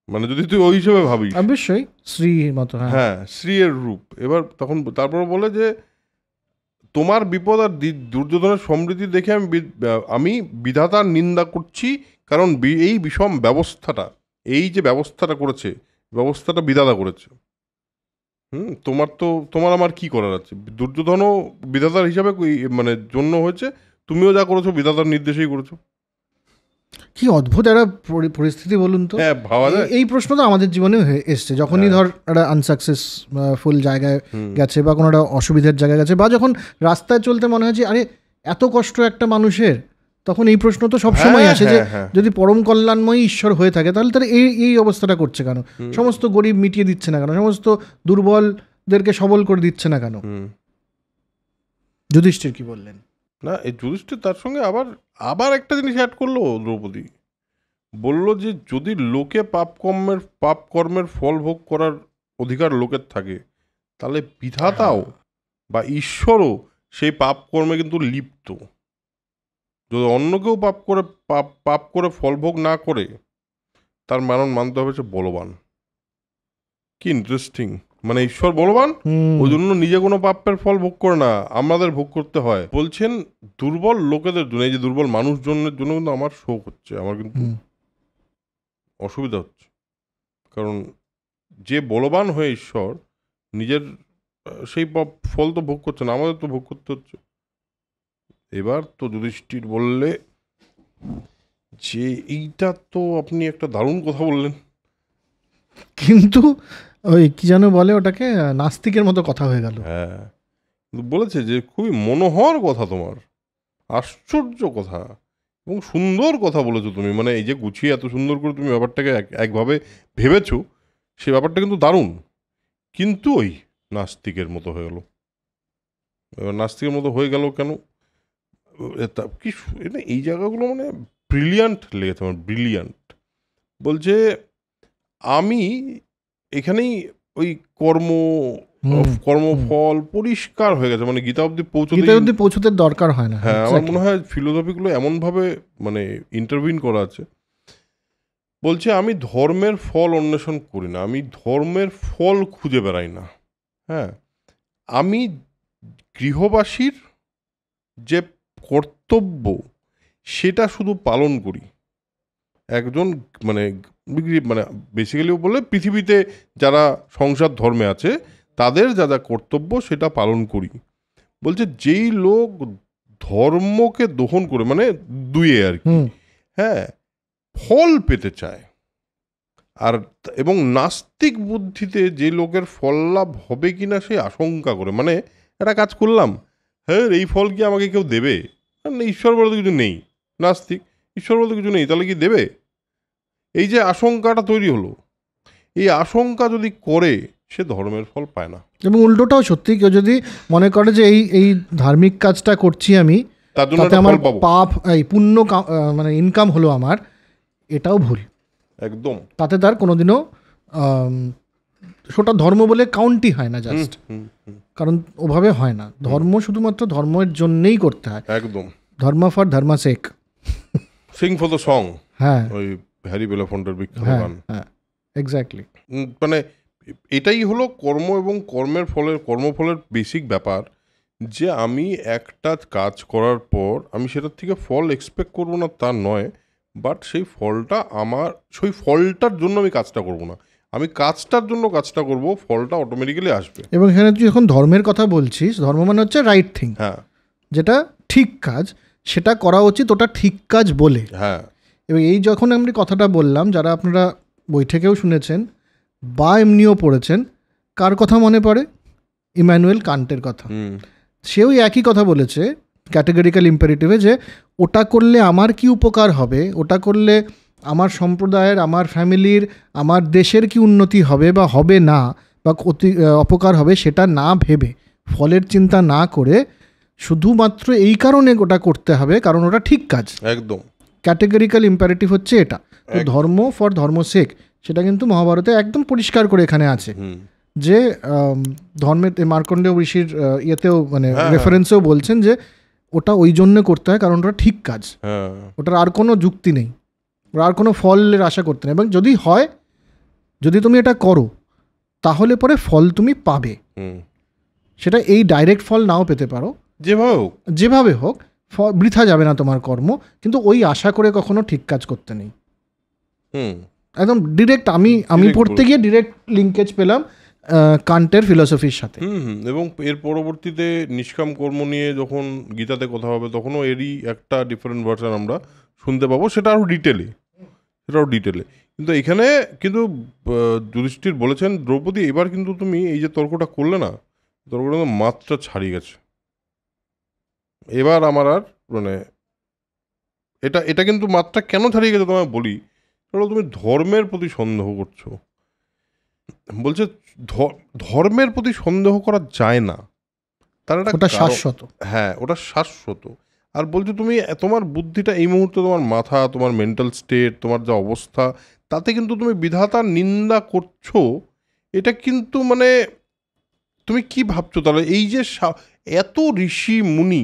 মানে যদি তুই ওই হিসেবে ভাবিস, অবশ্যই শ্রীর মতো, হ্যাঁ, শ্রীয়ের রূপ। এবার তখন তারপর বলে যে তোমার বিপদ আর দুর্যোধনের সমৃদ্ধি দেখে আমি বিধাতার নিন্দা করছি, কারণ এই বিষম ব্যবস্থাটা, এই যে ব্যবস্থাটা করেছে, ব্যবস্থাটা বিধাতা করেছে। তোমার আমার কি করার আছে? দুর্যোধনও বিধাতার হিসাবে মানে জন্য হয়েছে, তুমিও যা করেছো বিধাতার নির্দেশেই করেছো। কি অদ্ভুত একটা পরিস্থিতি বলুন তো। হ্যাঁ, ভাবা যায়। এই প্রশ্ন তো আমাদের জীবনে এসছে, যখনই ধর একটা আনসাকসেসফুল জায়গায় গেছে, বা কোনো একটা অসুবিধার জায়গায় গেছে, বা যখন রাস্তায় চলতে মনে হয় যে আরে এত কষ্ট একটা মানুষের, তখন এই প্রশ্ন তো সবসময় আসে যে যদি পরম কল্যাণময়ী ঈশ্বর হয়ে থাকে, তাহলে তারা এই অবস্থাটা করছে কেন? সমস্ত গরিব মিটিয়ে দিচ্ছে না কেন? সমস্ত দুর্বলদেরকে সবল করে দিচ্ছে না কেন? যুধিষ্ঠির কি বললেন? না, এই যুধিষ্ঠির তার সঙ্গে আবার একটা জিনিস অ্যাড করলো দ্রৌপদী। বলল যে যদি লোকে পাপ কর্মের ফল ভোগ করার অধিকার লোকের থাকে, তাহলে বিধাতাও বা ঈশ্বরও সেই পাপ কর্মে কিন্তু লিপ্ত। যদি অন্য কেউ পাপ করে ফল ভোগ না করে, তার মানতে হবে যে বলবান। কি ইন্টারেস্টিং, মানে ঈশ্বর বলবান, ওই জন্য নিজে কোনো পাপের ফল ভোগ করে না, আমাদের ভোগ করতে হয়। বলছেন দুর্বল লোকেদের জন্য, এই যে দুর্বল মানুষজনের জন্য কিন্তু আমার শোক হচ্ছে, আমার কিন্তু অসুবিধা হচ্ছে। কারণ যে বলবান হয়ে ঈশ্বর নিজের সেই ফল তো ভোগ করছে না, আমাদের তো ভোগ করতে হচ্ছে। এবার তো যুধিষ্ঠির বললে যে এইটা তো আপনি একটা দারুণ কথা বললেন, কিন্তু ওই কি যেন বলে ওটাকে, নাস্তিকের মতো কথা হয়ে গেল। হ্যাঁ, কিন্তু বলেছে যে খুবই মনোহর কথা তোমার, আশ্চর্য কথা এবং সুন্দর কথা বলেছো তুমি, মানে এই যে গুছিয়ে এত সুন্দর করে তুমি ব্যাপারটাকে একভাবে ভেবেছো, সে ব্যাপারটা কিন্তু দারুণ, কিন্তু ওই নাস্তিকের মতো হয়ে গেল। এবার নাস্তিকের মতো হয়ে গেল কেন, কি এই জায়গাগুলো মানে ব্রিলিয়ান্ট লেগেছে আমার, ব্রিলিয়ান্ট। বলছে আমি এখানেই ওই কর্মফল পরিষ্কার হয়ে গেছে, মানে গীতা অব্দি পৌঁছতে দরকার হয় না। হ্যাঁ, আমার মনে হয় ফিলোসফিগুলো এমনভাবে মানে ইন্টারভিন করা আছে। বলছে আমি ধর্মের ফল অন্বেষণ করি না, আমি ধর্মের ফল খুঁজে বেড়াই না। হ্যাঁ, আমি গৃহবাসীর যে কর্তব্য সেটা শুধু পালন করি। একজন মানে মানে বেসিক্যালি বলে পৃথিবীতে যারা সংসার ধর্মে আছে তাদের যা যা কর্তব্য সেটা পালন করি। বলছে যেই লোক ধর্মকে দহন করে, মানে দুয়ে আর কি, হ্যাঁ, ফল পেতে চায়, আর এবং নাস্তিক বুদ্ধিতে যে লোকের ফল লাভ হবে কিনা সে আশঙ্কা করে, মানে একটা কাজ করলাম, হ্যাঁ এই ফল কি আমাকে কেউ দেবে, ঈশ্বর বলতে কিছু নেই, নাস্তিক ঈশ্বর বলতে কিছু নেই, তাহলে কি দেবে, এই যে আশঙ্কাটা তৈরি হলো, এই আশঙ্কা যদি করে সে ধর্মের ফল পায় না। এবং উল্টোটাও সত্যি, কেউ যদি মনে করে যে এই ধার্মিক কাজটা করছি আমি, তাতে আমার পাপ এই পুণ্য মানে ইনকাম হলো আমার, এটাও ভুল একদম। তাতে তার কোনোদিনও সেটা ধর্ম বলে কাউন্টই হয় না, জাস্ট কারণ ওভাবে হয় না। ধর্ম শুধুমাত্র ধর্মের জন্যেই করতে হয়, একদম dharma for dharma's sake, sing for the song. হ্যাঁ, ওই হ্যারি বেলাফন্টের বিখ্যাত গান। হ্যাঁ, এক্স্যাক্টলি। মানে এটাই হলো কর্ম এবং কর্মফলের বেসিক ব্যাপার, যে আমি একটা কাজ করার পর আমি সেটার থেকে ফল এক্সপেক্ট করবো না তা নয়, বাট সেই ফলটার জন্য আমি কাজটা করব না, আমি কাজটার জন্য কাজটা করব, ফলটা অটোমেটিক্যালি আসবে। এবং এখানে তুই যখন ধর্মের কথা বলছিস, ধর্ম মানে হচ্ছে রাইট থিং, হ্যাঁ, যেটা ঠিক কাজ সেটা করা উচিত, ওটা ঠিক কাজ বলে। হ্যাঁ, এবং এই যখন আমি কথাটা বললাম, যারা আপনারা বৈঠকেও শুনেছেন বা এমনিও পড়েছেন, কার কথা মনে পড়ে? ইম্যানুয়েল কান্টের কথা। সেও একই কথা বলেছে ক্যাটেগরিক্যাল ইম্পারেটিভে, যে ওটা করলে আমার কি উপকার হবে, ওটা করলে আমার সম্প্রদায়ের, আমার ফ্যামিলির, আমার দেশের কি উন্নতি হবে বা হবে না, বা অপকার হবে, সেটা না ভেবে, ফলের চিন্তা না করে, শুধুমাত্র এই কারণে ওটা করতে হবে কারণ ওটা ঠিক কাজ। একদম ক্যাটেগরিক্যাল ইম্পারেটিভ হচ্ছে এটা। তো ধর্ম ফর ধর্ম সেক, সেটা কিন্তু মহাভারতে একদম পরিষ্কার করে এখানে আছে, যে ধর্মের মার্কণ্ডেয় ঋষির ইয়েতেও মানে রেফারেন্সেও বলছেন যে ওটা ওই জন্য করতে হয় কারণ ওটা ঠিক কাজ, ওটার আর কোনো যুক্তি নেই, ওর আর কোনো ফলের আশা করতে নেই। এবং যদি হয়, যদি তুমি এটা করো, তাহলে পরে ফল তুমি পাবে, সেটা এই ডাইরেক্ট ফল নাও পেতে পারো, যেভাবে হোক বৃথা যাবে না তোমার কর্ম, কিন্তু ওই আশা করে কখনো ঠিক কাজ করতে নেই। একদম ডিরেক্ট আমি পড়তে গিয়ে ডিরেক্ট লিঙ্কেজ পেলাম কান্টের ফিলোসফির সাথে। এবং এর পরবর্তীতে নিষ্কাম কর্ম নিয়ে যখন গীতাতে কথা হবে, তখনও এরই একটা ডিফারেন্ট ভার্সন আমরা শুনতে পাবো, সেটা আরও ডিটেলে। কিন্তু এখানে কিন্তু যুধিষ্ঠির বলেছেন, দ্রৌপদী এবার কিন্তু তুমি এই যে তর্কটা করলে না, তর্কটা মাত্রা ছাড়িয়ে গেছে, এবার আমার আর মানে এটা কিন্তু মাত্রা কেন ছাড়িয়ে গেছে তোমায় বলি, তুমি ধর্মের প্রতি সন্দেহ করছো। বলছে ধর্মের প্রতি সন্দেহ করা যায় না, তার একটা শাশ্বত, হ্যাঁ ওটা শাশ্বত। আর বলছো তুমি তোমার বুদ্ধিটা এই মুহূর্তে, তোমার মাথা, তোমার মেন্টাল স্টেট, তোমার যা অবস্থা, তাতে কিন্তু তুমি বিধাতার নিন্দা করছো। এটা কিন্তু মানে তুমি কি ভাবছো তাহলে? এই যে এত ঋষি মুনি,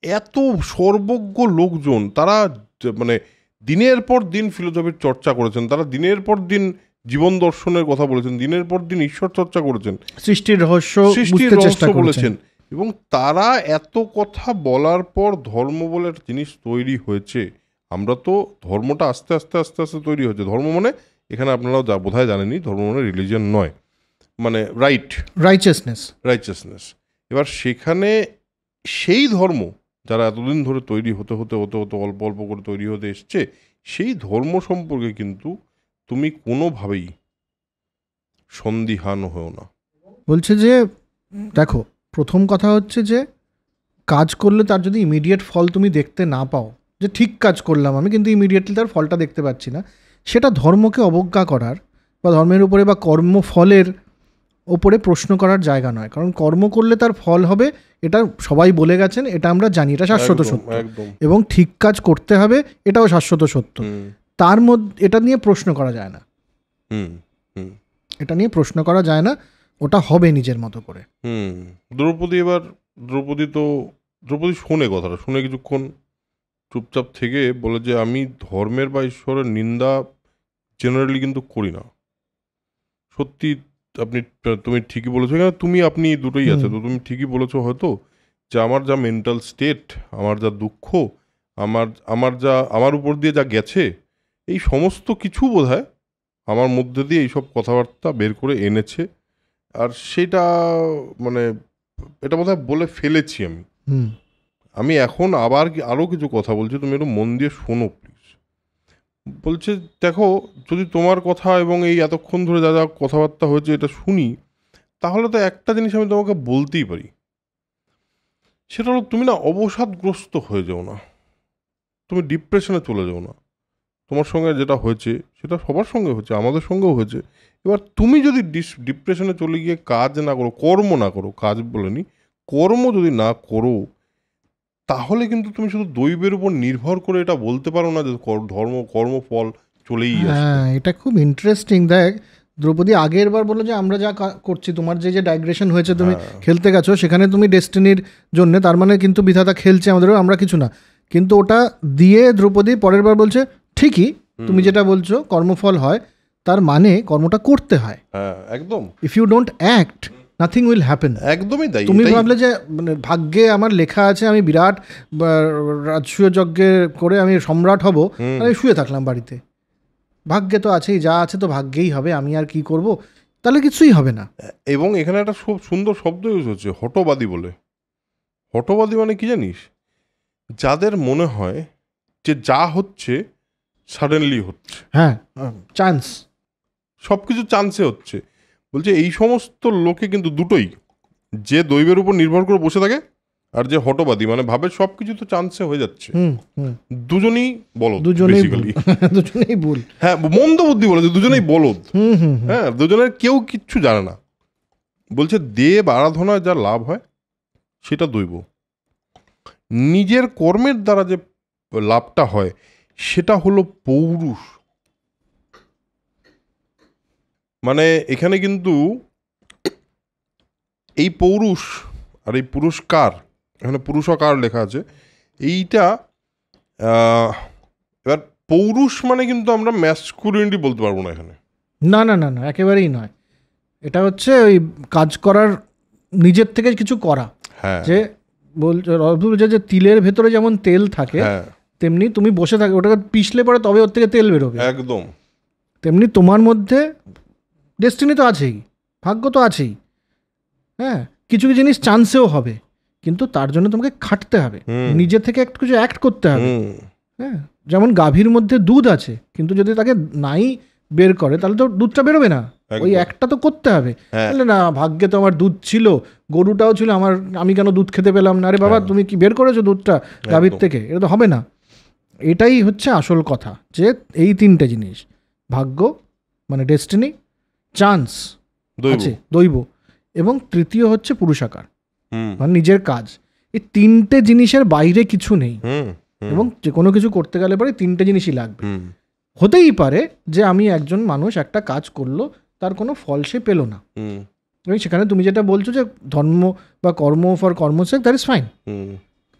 এত সর্বজ্ঞ লোকজন, তারা মানে দিনের পর দিন ফিলোসফির চর্চা করেছেন, তারা দিনের পর দিন জীবন দর্শনের কথা বলেছেন, দিনের পর দিন ঈশ্বর চর্চা করেছেন, সৃষ্টির রহস্য বলেছেন, এবং তারা এত কথা বলার পর ধর্ম বলে একটা জিনিস তৈরি হয়েছে। আমরা তো ধর্মটা আস্তে আস্তে তৈরি হয়েছে। ধর্ম মানে এখানে আপনারাও বোধহয় জানেনই ধর্ম মানে রিলিজিয়ন নয়, মানে রাইচাসনেস। এবার সেখানে সেই ধর্ম যারা এতদিন ধরে তৈরি হতে অল্প অল্প করে তৈরি হতে এসছে, সেই ধর্ম সম্পর্কে কিন্তু তুমি কোনোভাবেই সন্দিহান হও না। বলছে যে দেখো, প্রথম কথা হচ্ছে যে কাজ করলে তার যদি ইমিডিয়েট ফল তুমি দেখতে না পাও, যে ঠিক কাজ করলাম আমি কিন্তু ইমিডিয়েটলি তার ফলটা দেখতে পাচ্ছি না, সেটা ধর্মকে অবজ্ঞা করার বা ধর্মের উপরে বা কর্মফলের ওপরে প্রশ্ন করার জায়গা নয়। কারণ কর্ম করলে তার ফল হবে, এটা সবাই বলে গেছেন, এটা আমরা জানি, এটা শাশ্বত সত্য। এবং ঠিক কাজ করতে হবে, এটাও শাশ্বত সত্য। তার মধ্যে এটা নিয়ে প্রশ্ন করা যায় না, এটা নিয়ে প্রশ্ন করা যায় না, ওটা হবে নিজের মতো করে। দ্রৌপদী শোনে কথাটা, শুনে কিছুক্ষণ চুপচাপ থেকে বলে যে আমি ধর্মের বা ঈশ্বরের নিন্দা জেনারেলি কিন্তু করি না। সত্যি তুমি ঠিকই বলেছো, আপনি দুটোই আছে, তো তুমি ঠিকই বলেছো হয়তো, যে আমার যা মেন্টাল স্টেট, আমার যা দুঃখ, আমার উপর দিয়ে যা গেছে, এই সমস্ত কিছু বোধহয় আমার মধ্যে দিয়ে এইসব কথাবার্তা বের করে এনেছে। আর সেটা মানে এটা বোধহয় বলে ফেলেছি আমি এখন আবার আরও কিছু কথা বলছি, তুমি একটু মন দিয়ে শোনো প্লিজ। বলছে দেখো, যদি তোমার কথা এবং এই এতক্ষণ ধরে যা যা কথাবার্তা হয়েছে এটা শুনি, তাহলে তো একটা জিনিস আমি তোমাকে বলতেই পারি, সেটা হলো তুমি না অবসাদগ্রস্ত হয়ে যাও না, তুমি ডিপ্রেশনে চলে যাও না। তোমার সঙ্গে যেটা হয়েছে সেটা সবার সঙ্গে হয়েছে, আমাদের সঙ্গেও হয়েছে। এবার তুমি যদি ডিপ্রেশনে চলে গিয়ে কাজ না করো, কর্ম না করো, কাজ বলেনি, কর্ম যদি না করো, তাহলে কিন্তু তুমি শুধু দৈবের উপর নির্ভর করে এটা বলতে পারো না যে কর্মফল চলেই আসবে। হ্যাঁ, এটা খুব ইন্টারেস্টিং। দেখ, দ্রৌপদী আগের বার বললো যে আমরা যা করছি, তোমার যে ডাইগ্রেশন হয়েছে, তুমি খেলতে গেছো, সেখানে তুমি ডেস্টিনির জন্য, তার মানে কিন্তু বিধাতা খেলছে আমাদেরও, আমরা কিছু না। কিন্তু ওটা দিয়ে দ্রৌপদী পরের বার বলছে ঠিকই, তুমি যেটা বলছো কর্মফল হয়, তার মানে কর্মটা করতে হয়। একদম, if you don't act, nothing will happen. একদমই তাই। তুমি ভাবলে যে মানে ভাগ্যে আমার লেখা আছে আমি বিরাট রাজসূয় যজ্ঞে করে আমি সম্রাট হব, আমি শুয়ে থাকলাম বাড়িতে, ভাগ্যে তো আছেই, যা আছে তো ভাগ্যেই হবে, আমি আর কি করব, তাহলে কিছুই হবে না। এবং এখানে একটা খুব সুন্দর শব্দ ইউজ হচ্ছে, হঠবাদী বলে। হঠবাদী মানে কি জানিস? যাদের মনে হয় যে যা হচ্ছে সাডেনলি হচ্ছে, হ্যাঁ, চান্স, সব কিছু চান্সে হচ্ছে। বলছে এই সমস্ত লোকে কিন্তু দুটোই, যে দৈবের উপর নির্ভর করে বসে থাকে আর যে হঠবাদী, মানে ভাবে সব কিছু তো চান্সে হয়ে যাচ্ছে, দুজনেই বলদ, দুজনেই ভুল। হ্যাঁ, মন্দ বুদ্ধি বলেছে, দুজনেই বলদ। হ্যাঁ, দুজনের কেউ কিচ্ছু জানে না। বলছে দেব আরাধনায় যা লাভ হয় সেটা দৈব, নিজের কর্মের দ্বারা যে লাভটা হয় সেটা হলো পৌরুষ। মানে এখানে কিন্তু এই পৌরুষ আর এই পুরস্কার, এখানে পুরুষকার লেখা আছে, এইটা এবার পৌরুষ মানে কিন্তু আমরা ম্যাসকুলিনিটি বলতে পারবো না এখানে। না না না না, একেবারেই নয়। এটা হচ্ছে ওই কাজ করার, নিজের থেকে কিছু করা। হ্যাঁ, যে বলছে যে তিলের ভেতরে যেমন তেল থাকে, তেমনি তুমি বসে থাকো, ওটাকে পিছলে পরে তবে ওর থেকে তেল বেরোবে, একদম তেমনি তোমার মধ্যে ডেস্টিনি তো আছেই, ভাগ্য তো আছেই। হ্যাঁ, কিছু কিছু জিনিস চান্সেও হবে, কিন্তু তার জন্য তোমাকে খাটতে হবে, নিজে থেকে একটু কিছু অ্যাক্ট করতে হবে। হ্যাঁ, যেমন গাভীর মধ্যে দুধ আছে, কিন্তু যদি তাকে নাই বের করে তাহলে তো দুধটা বেরোবে না, ওই একটা তো করতে হবে। তাহলে না, ভাগ্যে তো আমার দুধ ছিল, গরুটাও ছিল আমার, আমি কেন দুধ খেতে পেলাম না? আরে বাবা, তুমি কি বের করেছো দুধটা গাভীর থেকে? এটা তো হবে না। এটাই হচ্ছে আসল কথা, যে এই তিনটে জিনিস, ভাগ্য মানে ডেস্টিনি, চান্স আছে দৈব, এবং তৃতীয় হচ্ছে পুরুষাকার মানে নিজের কাজ। এই তিনটে জিনিসের বাইরে কিছু নেই, এবং যে কোনো কিছু করতে গেলে পরে তিনটে জিনিসই লাগবে। হতেই পারে যে আমি একজন মানুষ একটা কাজ করলো, তার কোনো ফল সে পেলো না, এবং সেখানে তুমি যেটা বলছো যে ধর্ম বা কর্ম ফর কর্মসেক, দ্যাট ইজ ফাইন,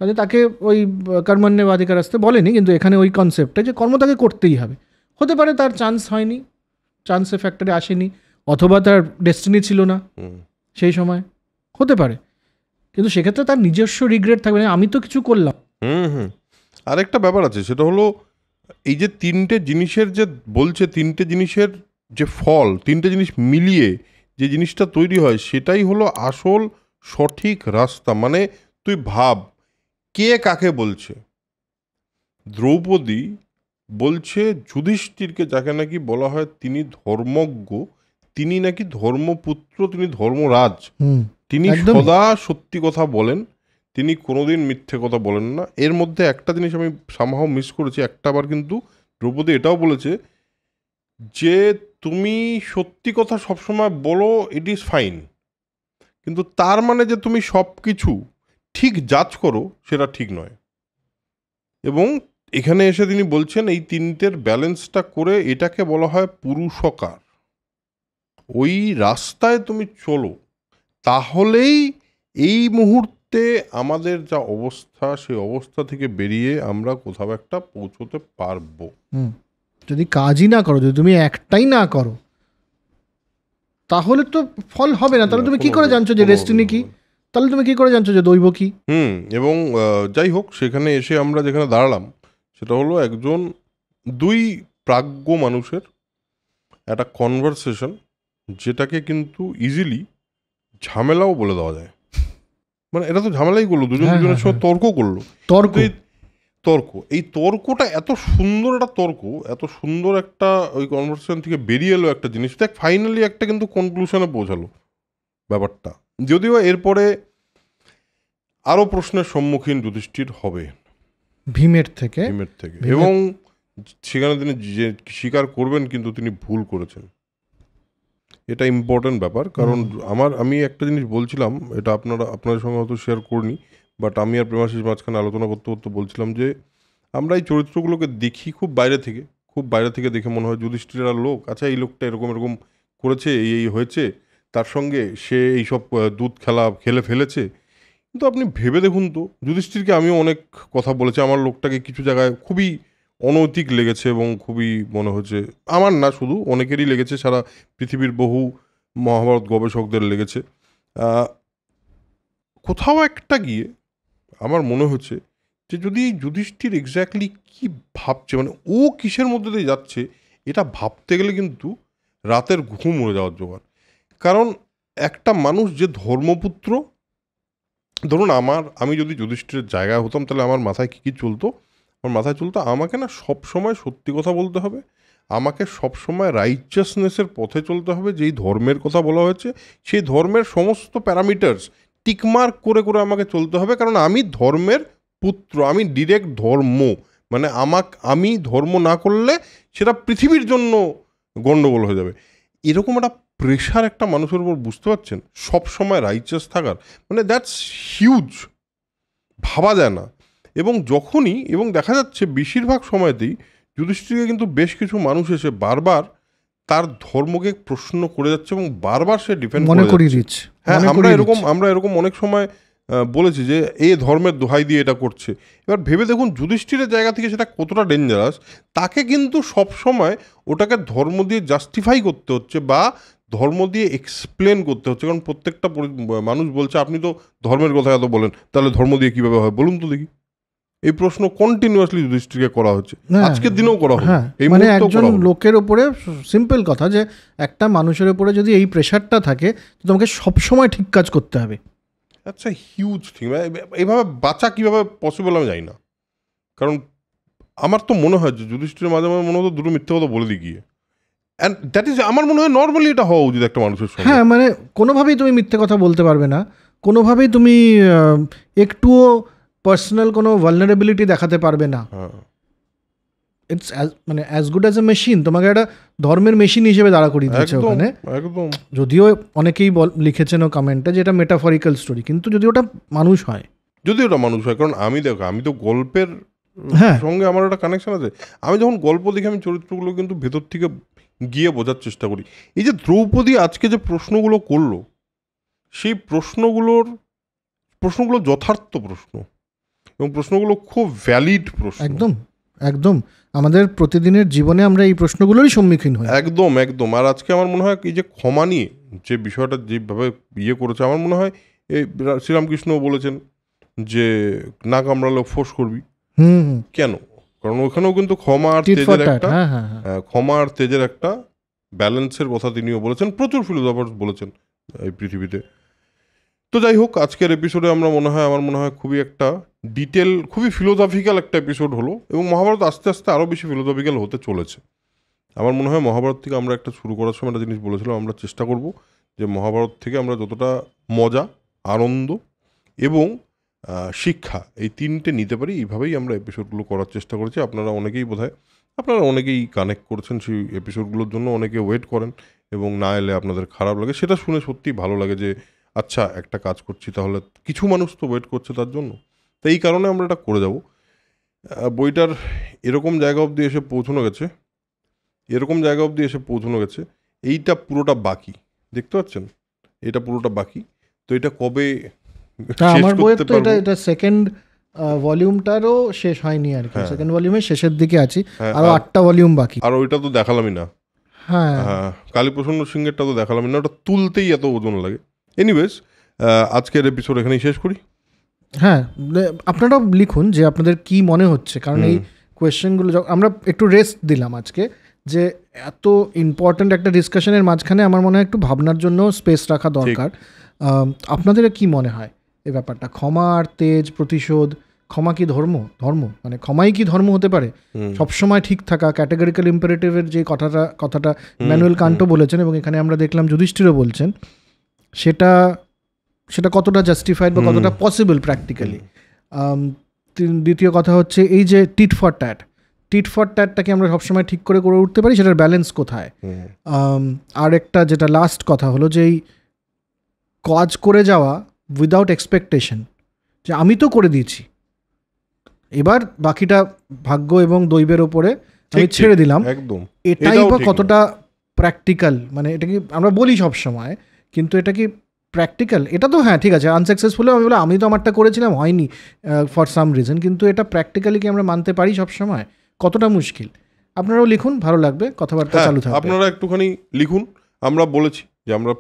কাজে তাকে ওই কর্মণ্যবাধিকার আসতে বলেনি, কিন্তু এখানে ওই কনসেপ্টে যে কর্ম তাকে করতেই হবে। হতে পারে তার চান্স হয়নি, চান্সের ফ্যাক্টরে আসেনি, অথবা তার ডেস্টিনি ছিল না সেই সময়, হতে পারে, কিন্তু সেক্ষেত্রে তার নিজস্ব রিগ্রেট থাকবে না, আমি তো কিছু করলাম। আরেকটা ব্যাপার আছে, সেটা হলো এই যে তিনটে জিনিসের যে বলছে, তিনটে জিনিসের যে ফল, তিনটে জিনিস মিলিয়ে যে জিনিসটা তৈরি হয়, সেটাই হলো আসল সঠিক রাস্তা। মানে তুই ভাব, কে কাকে বলছে? দ্রৌপদী বলছে যুধিষ্ঠিরকে, যাকে নাকি বলা হয় তিনি ধর্মজ্ঞ, তিনি নাকি ধর্মপুত্র, তিনি ধর্মরাজ, তিনি একদমই। সদা সত্যি কথা বলেন, তিনি কোনোদিন মিথ্যে কথা বলেন না। এর মধ্যে একটা জিনিস আমি সামহাও মিস করেছি, একটাবার কিন্তু দ্রৌপদী এটাও বলেছে যে তুমি সত্যি কথা সবসময় বলো, ইট ইজ ফাইন, কিন্তু তার মানে যে তুমি সব কিছু ঠিক জাজ করো, সেটা ঠিক নয়। এবং এখানে এসে তিনি বলছেন এই তিনটের ব্যালেন্সটা করে এটাকে বলা হয় পুরুষকার। ওই রাস্তায় তুমি চলো, তাহলেই এই মুহূর্তে আমাদের যা অবস্থা, সেই অবস্থা থেকে বেরিয়ে আমরা কোথাও একটা পৌঁছতে পারবো। যদি কাজই না করো, যদি তুমি একটাই না করো, তাহলে তো ফল হবে না। তাহলে তুমি কি করে জানছো যে ডেস্টিনি কি? তাহলে তুমি কি করে জানছো যে দৈব কি? এবং যাই হোক, সেখানে এসে আমরা যেখানে দাঁড়ালাম সেটা হলো দুই প্রাজ্ঞ মানুষের একটা কনভারসেশন, যেটাকে কিন্তু ইজিলি ঝামেলাও বলে দেওয়া যায়। মানে এটা তো ঝামেলাই করলো, দুজন দুজনের সঙ্গে তর্ক করলো। এই তর্কটা এত সুন্দর একটা তর্ক, এত সুন্দর একটা ওই কনভারসেশন থেকে বেরিয়ে এলো একটা জিনিস, দেখ ফাইনালি একটা কিন্তু কনক্লুশনে পৌঁছালো ব্যাপারটা। যদিও এরপরে আরও প্রশ্নের সম্মুখীন যুধিষ্ঠির হবে ভীমের থেকে, এবং সেখানে তিনি যে স্বীকার করবেন কিন্তু তিনি ভুল করেছেন। এটা ইম্পর্টেন্ট ব্যাপার, কারণ আমি একটা জিনিস বলছিলাম, এটা আপনাদের সঙ্গে হয়তো শেয়ার করিনি, বাট আমি আর প্রেমাশিস মাঝখানে আলোচনা করতে করতে বলছিলাম যে আমরা এই চরিত্রগুলোকে দেখি খুব বাইরে থেকে দেখে মনে হয় যুধিষ্ঠিরের লোক, আচ্ছা এই লোকটা এরকম এরকম করেছে, এই হয়েছে তার সঙ্গে, সে এইসব দুধ খেলে ফেলেছে। কিন্তু আপনি ভেবে দেখুন তো, যুধিষ্ঠিরকে আমিও অনেক কথা বলেছি, আমার লোকটাকে কিছু জায়গায় খুবই অনৈতিক লেগেছে এবং খুবই মনে হচ্ছে, আমার না শুধু অনেকেরই লেগেছে, সারা পৃথিবীর বহু মহাভারত গবেষকদের লেগেছে। কোথাও একটা গিয়ে আমার মনে হচ্ছে যে যদি যুধিষ্ঠির এক্স্যাক্টলি কি ভাবছে, মানে ও কিসের মধ্যে দিয়ে যাচ্ছে, এটা ভাবতে গেলে কিন্তু রাতের ঘুম উড়ে যাওয়ার জোগাড়। কারণ একটা মানুষ যে ধর্মপুত্র, ধরুন আমি যদি যুধিষ্ঠিরের জায়গায় হতাম, তাহলে আমার মাথায় কী চলতো? আমার মাথায় চলতো আমাকে না সবসময় সত্যি কথা বলতে হবে, আমাকে সবসময় রাইচাসনেসের পথে চলতে হবে, যেই ধর্মের কথা বলা হয়েছে সেই ধর্মের সমস্ত প্যারামিটার্স টিকমার্ক করে করে আমাকে চলতে হবে, কারণ আমি ধর্মের পুত্র, আমি ডিরেক্ট ধর্ম, মানে আমি ধর্ম না করলে সেটা পৃথিবীর জন্য গণ্ডগোল হয়ে যাবে। এরকম একটা প্রেশার একটা মানুষের উপর, বুঝতে পারছেন, সব সময় রাইচাস থাকার, মানে দ্যাটস হিউজ, ভাবা যায় না। এবং দেখা যাচ্ছে বেশিরভাগ সময়তেই যুধিষ্ঠিরকে কিন্তু বেশ কিছু মানুষ এসে বারবার তার ধর্মকে প্রশ্ন করে যাচ্ছে এবং বারবার সে ডিফেন্ড করে যাচ্ছে। হ্যাঁ, আমরা এরকম অনেক সময় বলেছি যে এই ধর্মের দোহাই দিয়ে এটা করছে। এবার ভেবে দেখুন যুধিষ্ঠিরের জায়গা থেকে সেটা কতটা ডেঞ্জারাস। তাকে কিন্তু সবসময় ওটাকে ধর্ম দিয়ে জাস্টিফাই করতে হচ্ছে বা ধর্ম দিয়ে এক্সপ্লেন করতে হচ্ছে, কারণ প্রত্যেকটা মানুষ বলছে আপনি তো ধর্মের কথা এত বলেন, তাহলে ধর্ম দিয়ে কীভাবে হয় বলুন তো দেখি। এই প্রশ্ন কন্টিনিউয়াসলি যুধিষ্ঠিরকে করা হচ্ছে, আজকের দিনেও করা হবে। মানে একজন লোকের উপরে, সিম্পল কথা, যে একটা মানুষের উপরে যদি এই প্রেশারটা থাকে, তো তোমাকে সবসময় ঠিক কাজ করতে হবে। আচ্ছা, হিউজ থিং। এইভাবে বাঁচা কীভাবে পসিবল আমি জানি না, কারণ আমার তো মনে হয় যে যুধিষ্ঠিরের মাঝে মাঝে মনে হতো দুটো মিথ্যে কথা বলে দিই গিয়ে, অ্যান্ড দ্যাট ইজ, আমার মনে হয় নর্মালি এটা হওয়া উচিত একটা মানুষের সঙ্গে। হ্যাঁ, মানে কোনোভাবেই তুমি মিথ্যে কথা বলতে পারবে না, কোনোভাবেই তুমি একটুও পার্সোনাল কোনো ভালনারেবিলিটি দেখাতে পারবে না। ইটস মানে as good as a machine, তোমাকে একটা ধর্মের মেশিন হিসেবে দাঁড়া করিয়ে দিচ্ছে ওখানে। একদম। যদিও অনেকেই লিখেছেন কমেন্টে যে এটা মেটাফরিক্যাল স্টোরি, কিন্তু যদি ওটা মানুষ হয়, কারণ আমি তো গল্পের সঙ্গে আমার একটা কানেকশন আছে। আমি যখন গল্প দেখি, আমি চরিত্রগুলো কিন্তু ভেতর থেকে গিয়ে বোঝার চেষ্টা করি। এই যে দ্রৌপদী আজকে যে প্রশ্নগুলো করলো, সেই প্রশ্নগুলো যথার্থ প্রশ্ন, এবং প্রশ্নগুলো খুব ভ্যালিড প্রশ্ন। একদম আমাদের প্রতিদিনের জীবনে আমরা এই প্রশ্নগুলোরই সম্মুখীন হই। একদম। আর আজকে আমার মনে হয় এই যে ক্ষমা নিয়ে যে বিষয়টা যেভাবে করেছে, আমার মনে হয় এই শ্রীরামকৃষ্ণ বলেছেন যে না কামড়ালেও ফোঁস করবি। কেন? কারণ ওখানেও কিন্তু ক্ষমা আর টিট ফর তেজের ট্যাট, একটা হ্যাঁ হ্যাঁ হ্যাঁ। ক্ষমা আর তেজের একটা ব্যালেন্সের কথা তিনিও বলেছেন, প্রচুর ফিলোসফার্স বলেছেন এই পৃথিবীতে। তো যাই হোক, আজকের এপিসোডে আমার মনে হয় খুবই একটা ডিটেল, খুবই ফিলোসফিক্যাল একটা এপিসোড হলো, এবং মহাভারত আস্তে আস্তে আরও বেশি ফিলোসফিক্যাল হতে চলেছে। আমার মনে হয় মহাভারত থেকে আমরা একটা শুরু করার সময় একটা জিনিস বলেছিলাম, আমরা চেষ্টা করব যে মহাভারত থেকে আমরা যতটা মজা, আনন্দ এবং শিক্ষা এই তিনটে নিতে পারি, এইভাবেই আমরা এপিসোডগুলো করার চেষ্টা করেছি। আপনারা অনেকেই কানেক্ট করেছেন সেই এপিসোডগুলোর জন্য, অনেকে ওয়েট করেন, এবং না এলে আপনাদের খারাপ লাগে। সেটা শুনে সত্যিই ভালো লাগে যে আচ্ছা, একটা কাজ করছি তাহলে কিছু মানুষ তো ওয়েট করছে তার জন্য। তো এই কারণে আমরা এটা করে যাব। বইটার এরকম জায়গা অবধি এসে পৌঁছানো গেছে, এইটা পুরোটা বাকি, দেখতে পাচ্ছেন, এটা পুরোটা বাকি। তো এটা কবে আমার বইয়ের তো এটা সেকেন্ড ভলিউমটারও শেষ হয়নি আর কি, সেকেন্ড ভলিউমের শেষের দিকে আছি, আরো 8টা ভলিউম বাকি। আর ওইটা তো দেখালামই না, হ্যাঁ কালীপ্রসন্ন সিংহেরটা তো দেখালামই না, ওটা তুলতেই এত ওজন লাগে। এনিওয়েজ, আজকের এপিসোড এখানেই শেষ করি। হ্যাঁ, আপনারাও লিখুন যে আপনাদের কি মনে হচ্ছে, কারণ এই কোয়েশ্চেনগুলো আমরা একটু রেস্ট দিলাম আজকে, যে এত ইম্পর্ট্যান্ট একটা ডিসকাশনের মাঝখানে আমার মনে হয় একটু ভাবনার জন্য স্পেস রাখা দরকার। আপনাদের কি মনে হয় এই ব্যাপারটা, ক্ষমা আর তেজ, প্রতিশোধ, ক্ষমা কি ধর্ম? মানে ক্ষমাই কি ধর্ম হতে পারে? সবসময় ঠিক থাকা, ক্যাটেগরিক্যাল ইম্পারেটিভের যে কথাটা ম্যানুয়েল কান্টও বলেছেন, এবং এখানে আমরা দেখলাম যুধিষ্ঠিরও বলছেন, সেটা কতটা জাস্টিফাইড বা কতটা পসিবল প্র্যাকটিক্যালি। দ্বিতীয় কথা হচ্ছে এই যে টিট ফর ট্যাটটাকে আমরা সবসময় ঠিক করে উঠতে পারি, সেটার ব্যালেন্স কোথায়? আর একটা যেটা লাস্ট কথা হলো যে এই কাজ করে যাওয়া উইদাউট এক্সপেকটেশন, যে আমি তো করে দিয়েছি, এবার বাকিটা ভাগ্য এবং দৈবের ওপরে আমি ছেড়ে দিলাম, একদম, এটাই বা কতটা প্র্যাকটিক্যাল? মানে এটা কি আমরা বলি সব সময়, কিন্তু এটা কি প্র্যাকটিক্যাল? এটা তো হ্যাঁ ঠিক আছে, আনসাকসেসফুল আমি তো আমারটা করেছিলাম, হয়নি ফর সাম রিজন, কিন্তু এটা প্র্যাকটিক্যালি কি আমরা মানতে পারি সব সময়? কতটা মুশকিল? আপনারাও লিখুন, ভালো লাগবে, কথাবার্তা চালু থাকবে। আপনারা একটুখানি লিখুন। আমরা বলেছি যে আমরা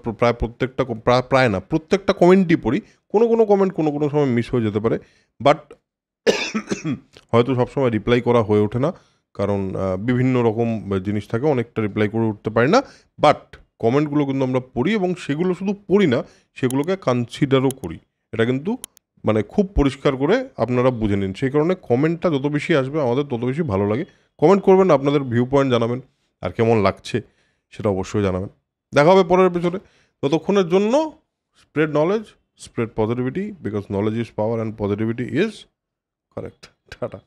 প্রত্যেকটা কমেন্টই পড়ি, কোনো কমেন্ট কোনো সময় মিস হয়ে যেতে পারে, বাট হয়তো সবসময় রিপ্লাই করা হয়ে ওঠে না, কারণ বিভিন্ন রকম জিনিস থাকে, অনেকটা রিপ্লাই করে উঠতে পারি না। বাট কমেন্টগুলো কিন্তু আমরা পড়ি, এবং সেগুলো শুধু পড়ি না, সেগুলোকে কনসিডারও করি। এটা কিন্তু মানে খুব পরিষ্কার করে আপনারা বুঝে নিন। সেই কারণে কমেন্টটা যত বেশি আসবে আমাদের তত বেশি ভালো লাগে। কমেন্ট করবেন, আপনাদের ভিউ পয়েন্ট জানাবেন, আর কেমন লাগছে সেটা অবশ্যই জানাবেন। দেখা হবে পরের এপিসোডে। ততক্ষণের জন্য spread knowledge, spread positivity, because knowledge is power and positivity is correct. Tata.